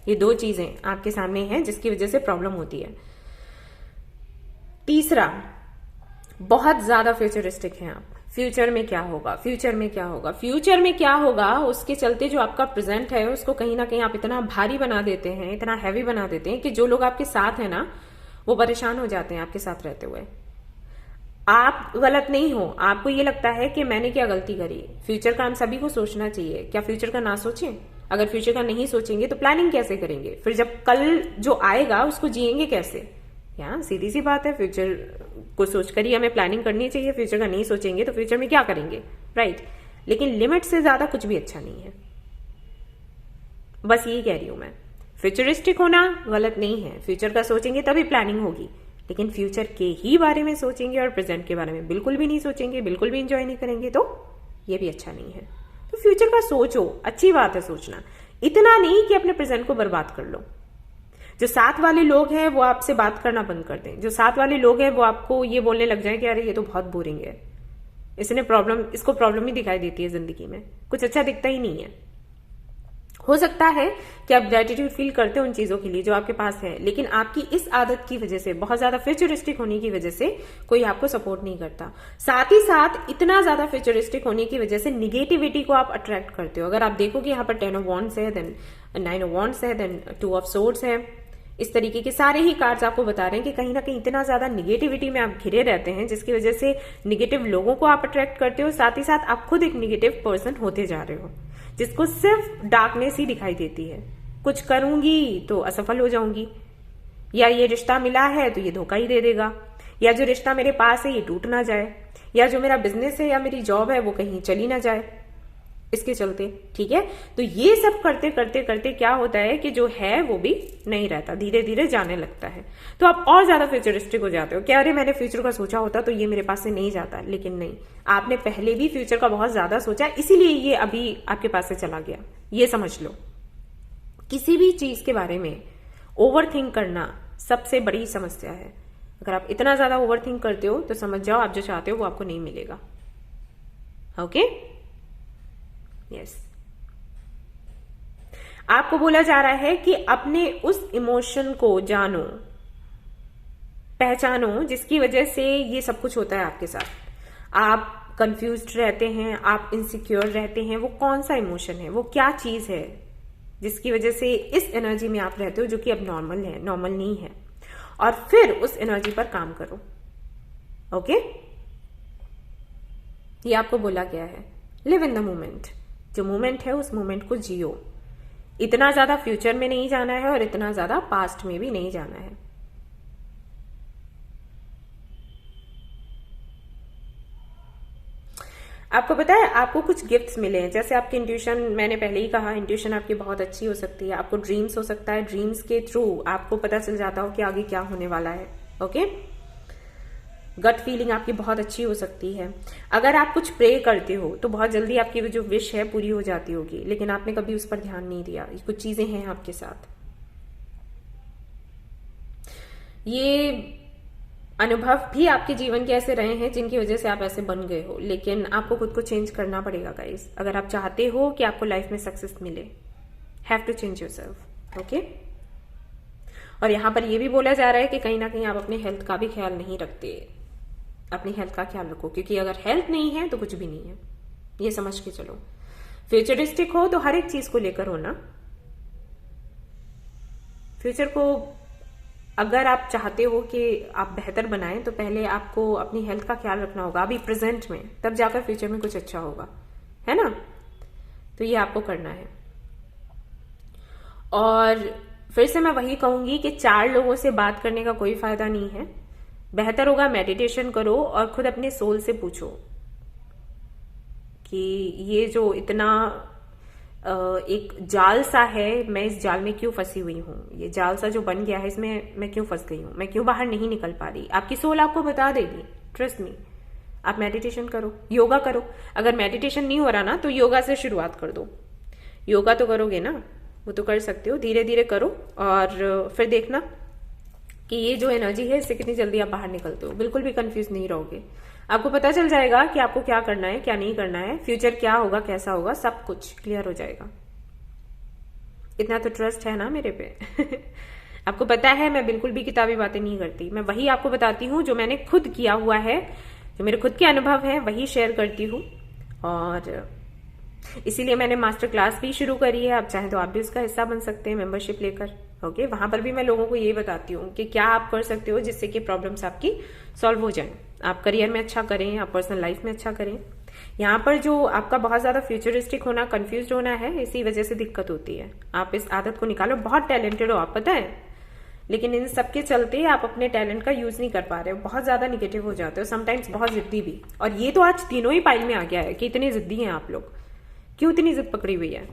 ये दो चीजें आपके सामने हैं जिसकी वजह से प्रॉब्लम होती है। तीसरा, बहुत ज्यादा फ्यूचरिस्टिक हैं आप। फ्यूचर में क्या होगा, फ्यूचर में क्या होगा, फ्यूचर में क्या होगा, उसके चलते जो आपका प्रेजेंट है उसको कहीं ना कहीं आप इतना भारी बना देते हैं, इतना हैवी बना देते हैं कि जो लोग आपके साथ हैं ना वो परेशान हो जाते हैं आपके साथ रहते हुए। आप गलत नहीं हो, आपको ये लगता है कि मैंने क्या गलती करी। फ्यूचर का हम सभी को सोचना चाहिए, क्या फ्यूचर का ना सोचें? अगर फ्यूचर का नहीं सोचेंगे तो प्लानिंग कैसे करेंगे? फिर जब कल जो आएगा उसको जिएंगे कैसे? यहाँ सीधी सी बात है, फ्यूचर को सोचकर ही हमें प्लानिंग करनी चाहिए। फ्यूचर का नहीं सोचेंगे तो फ्यूचर में क्या करेंगे, राइट? लेकिन लिमिट से ज्यादा कुछ भी अच्छा नहीं है। बस यही कह रही हूं मैं, फ्यूचरिस्टिक होना गलत नहीं है। फ्यूचर का सोचेंगे तभी प्लानिंग होगी, लेकिन फ्यूचर के ही बारे में सोचेंगे और प्रेजेंट के बारे में बिल्कुल भी नहीं सोचेंगे, बिल्कुल भी इंजॉय नहीं करेंगे, तो ये भी अच्छा नहीं है। तो फ्यूचर का सोचो, अच्छी बात है सोचना, इतना नहीं कि अपने प्रेजेंट को बर्बाद कर लो। जो साथ वाले लोग हैं वो आपसे बात करना बंद कर दें, जो साथ वाले लोग हैं वो आपको ये बोलने लग जाए कि अरे ये तो बहुत बोरिंग है, इसको प्रॉब्लम ही दिखाई देती है जिंदगी में, कुछ अच्छा दिखता ही नहीं है। हो सकता है कि आप ग्रेटिट्यूड फील करते हो उन चीजों के लिए जो आपके पास है, लेकिन आपकी इस आदत की वजह से, बहुत ज्यादा फ्यूचरिस्टिक होने की वजह से कोई आपको सपोर्ट नहीं करता। साथ ही साथ इतना ज्यादा फ्यूचरिस्टिक होने की वजह से निगेटिविटी को आप अट्रैक्ट करते हो। अगर आप देखोगे यहाँ पर 10 ऑफ वॉन्ड्स है, देन 9 ऑफ वॉन्ड्स है, देन 2 ऑफ सोर्ड्स है, इस तरीके के सारे ही कार्ड्स आपको बता रहे हैं कि कहीं ना कहीं इतना ज्यादा निगेटिविटी में आप घिरे रहते हैं, जिसकी वजह से निगेटिव लोगों को आप अट्रैक्ट करते हो। साथ ही साथ आप खुद एक निगेटिव पर्सन होते जा रहे हो, जिसको सिर्फ डार्कनेस ही दिखाई देती है। कुछ करूंगी तो असफल हो जाऊंगी, या ये रिश्ता मिला है तो ये धोखा ही दे देगा, या जो रिश्ता मेरे पास है ये टूट ना जाए, या जो मेरा बिजनेस है या मेरी जॉब है वो कहीं चली ना जाए इसके चलते। ठीक है, तो ये सब करते करते करते क्या होता है कि जो है वो भी नहीं रहता, धीरे धीरे जाने लगता है। तो आप और ज्यादा फ्यूचरिस्टिक हो जाते हो कि अरे मैंने फ्यूचर का सोचा होता तो ये मेरे पास से नहीं जाता, लेकिन नहीं, आपने पहले भी फ्यूचर का बहुत ज्यादा सोचा, इसीलिए ये अभी आपके पास से चला गया। ये समझ लो, किसी भी चीज के बारे में ओवर थिंक करना सबसे बड़ी समस्या है। अगर आप इतना ज्यादा ओवर थिंक करते हो तो समझ जाओ आप जो चाहते हो वो आपको नहीं मिलेगा। ओके, यस, आपको बोला जा रहा है कि अपने उस इमोशन को जानो, पहचानो, जिसकी वजह से ये सब कुछ होता है आपके साथ। आप कंफ्यूज्ड रहते हैं, आप इनसिक्योर रहते हैं। वो कौन सा इमोशन है, वो क्या चीज है जिसकी वजह से इस एनर्जी में आप रहते हो, जो कि अब नॉर्मल है, नॉर्मल नहीं है। और फिर उस एनर्जी पर काम करो। ओके, ये आपको बोला गया है, लिव इन द मोमेंट। जो मोमेंट है उस मोमेंट को जियो। इतना ज्यादा फ्यूचर में नहीं जाना है और इतना ज्यादा पास्ट में भी नहीं जाना है। आपको पता है आपको कुछ गिफ्ट्स मिले हैं, जैसे आपकी इंट्यूशन, मैंने पहले ही कहा इंट्यूशन आपकी बहुत अच्छी हो सकती है। आपको ड्रीम्स हो सकता है, ड्रीम्स के थ्रू आपको पता चल जाता हो कि आगे क्या होने वाला है। ओके, गट फीलिंग आपकी बहुत अच्छी हो सकती है। अगर आप कुछ प्रे करते हो तो बहुत जल्दी आपकी जो विश है पूरी हो जाती होगी, लेकिन आपने कभी उस पर ध्यान नहीं दिया। कुछ चीजें हैं आपके साथ, ये अनुभव भी आपके जीवन के ऐसे रहे हैं जिनकी वजह से आप ऐसे बन गए हो, लेकिन आपको खुद को चेंज करना पड़ेगा गाइस। अगर आप चाहते हो कि आपको लाइफ में सक्सेस मिले, have to change yourself. Okay, और यहां पर यह भी बोला जा रहा है कि कहीं ना कहीं आप अपने हेल्थ का भी ख्याल नहीं रखते। अपनी हेल्थ का ख्याल रखो, क्योंकि अगर हेल्थ नहीं है तो कुछ भी नहीं है, ये समझ के चलो। फ्यूचरिस्टिक हो तो हर एक चीज को लेकर हो ना। फ्यूचर को अगर आप चाहते हो कि आप बेहतर बनाएं तो पहले आपको अपनी हेल्थ का ख्याल रखना होगा अभी प्रेजेंट में, तब जाकर फ्यूचर में कुछ अच्छा होगा, है ना। तो ये आपको करना है। और फिर से मैं वही कहूंगी कि 4 लोगों से बात करने का कोई फायदा नहीं है। बेहतर होगा मेडिटेशन करो और खुद अपने सोल से पूछो कि ये जो इतना एक जाल सा है, मैं इस जाल में क्यों फंसी हुई हूं, ये जाल सा जो बन गया है इसमें मैं क्यों फंस गई हूं, मैं क्यों बाहर नहीं निकल पा रही। आपकी सोल आपको बता देगी, ट्रस्ट मी। आप मेडिटेशन करो, योगा करो। अगर मेडिटेशन नहीं हो रहा ना तो योगा से शुरुआत कर दो। योगा तो करोगे ना, वो तो कर सकते हो, धीरे धीरे करो और फिर देखना कि ये जो एनर्जी है इससे कितनी जल्दी आप बाहर निकलते हो। बिल्कुल भी कंफ्यूज नहीं रहोगे, आपको पता चल जाएगा कि आपको क्या करना है, क्या नहीं करना है, फ्यूचर क्या होगा, कैसा होगा, सब कुछ क्लियर हो जाएगा। इतना तो ट्रस्ट है ना मेरे पे। आपको पता है मैं बिल्कुल भी किताबी बातें नहीं करती, मैं वही आपको बताती हूँ जो मैंने खुद किया हुआ है, जो मेरे खुद के अनुभव है वही शेयर करती हूँ। और इसीलिए मैंने मास्टर क्लास भी शुरू करी है। आप चाहें तो आप भी उसका हिस्सा बन सकते हैं मेंबरशिप लेकर। ओके, वहां पर भी मैं लोगों को ये बताती हूँ कि क्या आप कर सकते हो जिससे कि प्रॉब्लम्स आपकी सॉल्व हो जाएं, आप करियर में अच्छा करें, आप पर्सनल लाइफ में अच्छा करें। यहाँ पर जो आपका बहुत ज्यादा फ्यूचरिस्टिक होना, कंफ्यूज होना है, इसी वजह से दिक्कत होती है। आप इस आदत को निकालो। बहुत टैलेंटेड हो आप, पता है, लेकिन इन सबके चलते आप अपने टैलेंट का यूज नहीं कर पा रहे हो, बहुत ज्यादा निगेटिव हो जाते हो, समटाइम्स बहुत जिद्दी भी। और ये तो आज तीनों ही पाइल में आ गया है कि इतने जिद्दी हैं आप लोग। क्यों इतनी जिद पकड़ी हुई है?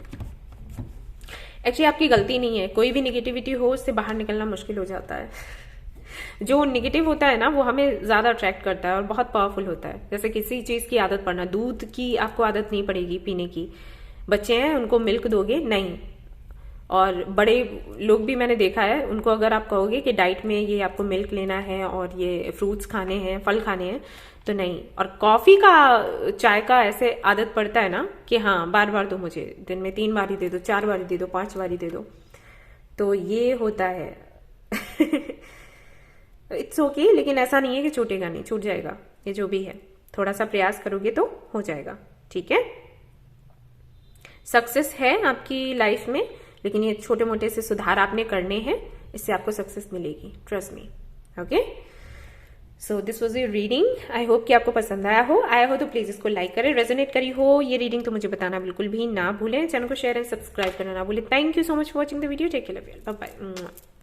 एक्चुअली आपकी गलती नहीं है, कोई भी निगेटिविटी हो उससे बाहर निकलना मुश्किल हो जाता है। जो निगेटिव होता है ना वो हमें ज्यादा अट्रैक्ट करता है और बहुत पावरफुल होता है। जैसे किसी चीज की आदत पड़ना, दूध की आपको आदत नहीं पड़ेगी पीने की, बच्चे हैं उनको मिल्क दोगे नहीं, और बड़े लोग भी मैंने देखा है, उनको अगर आप कहोगे कि डाइट में ये आपको मिल्क लेना है और ये फ्रूट्स खाने हैं, फल खाने हैं, तो नहीं। और कॉफी का, चाय का ऐसे आदत पड़ता है ना कि हाँ बार बार दो मुझे, दिन में 3 बार ही दे दो, 4 बार ही दे दो, 5 बार ही दे दो, तो ये होता है। इट्स ओके, लेकिन ऐसा नहीं है कि छूटेगा नहीं, छूट जाएगा। ये जो भी है थोड़ा सा प्रयास करोगे तो हो जाएगा, ठीक है। सक्सेस है आपकी लाइफ में, लेकिन ये छोटे मोटे से सुधार आपने करने हैं, इससे आपको सक्सेस मिलेगी, trust me. Okay, so this was your reading. I hope कि आपको पसंद आया हो तो प्लीज इसको लाइक करें, रेजोनेट करी हो ये रीडिंग तो मुझे बताना बिल्कुल भी ना भूलें। चैनल को शेयर एंड सब्सक्राइब करना ना भूलें। Thank you so much for watching the video. Take care, bye bye.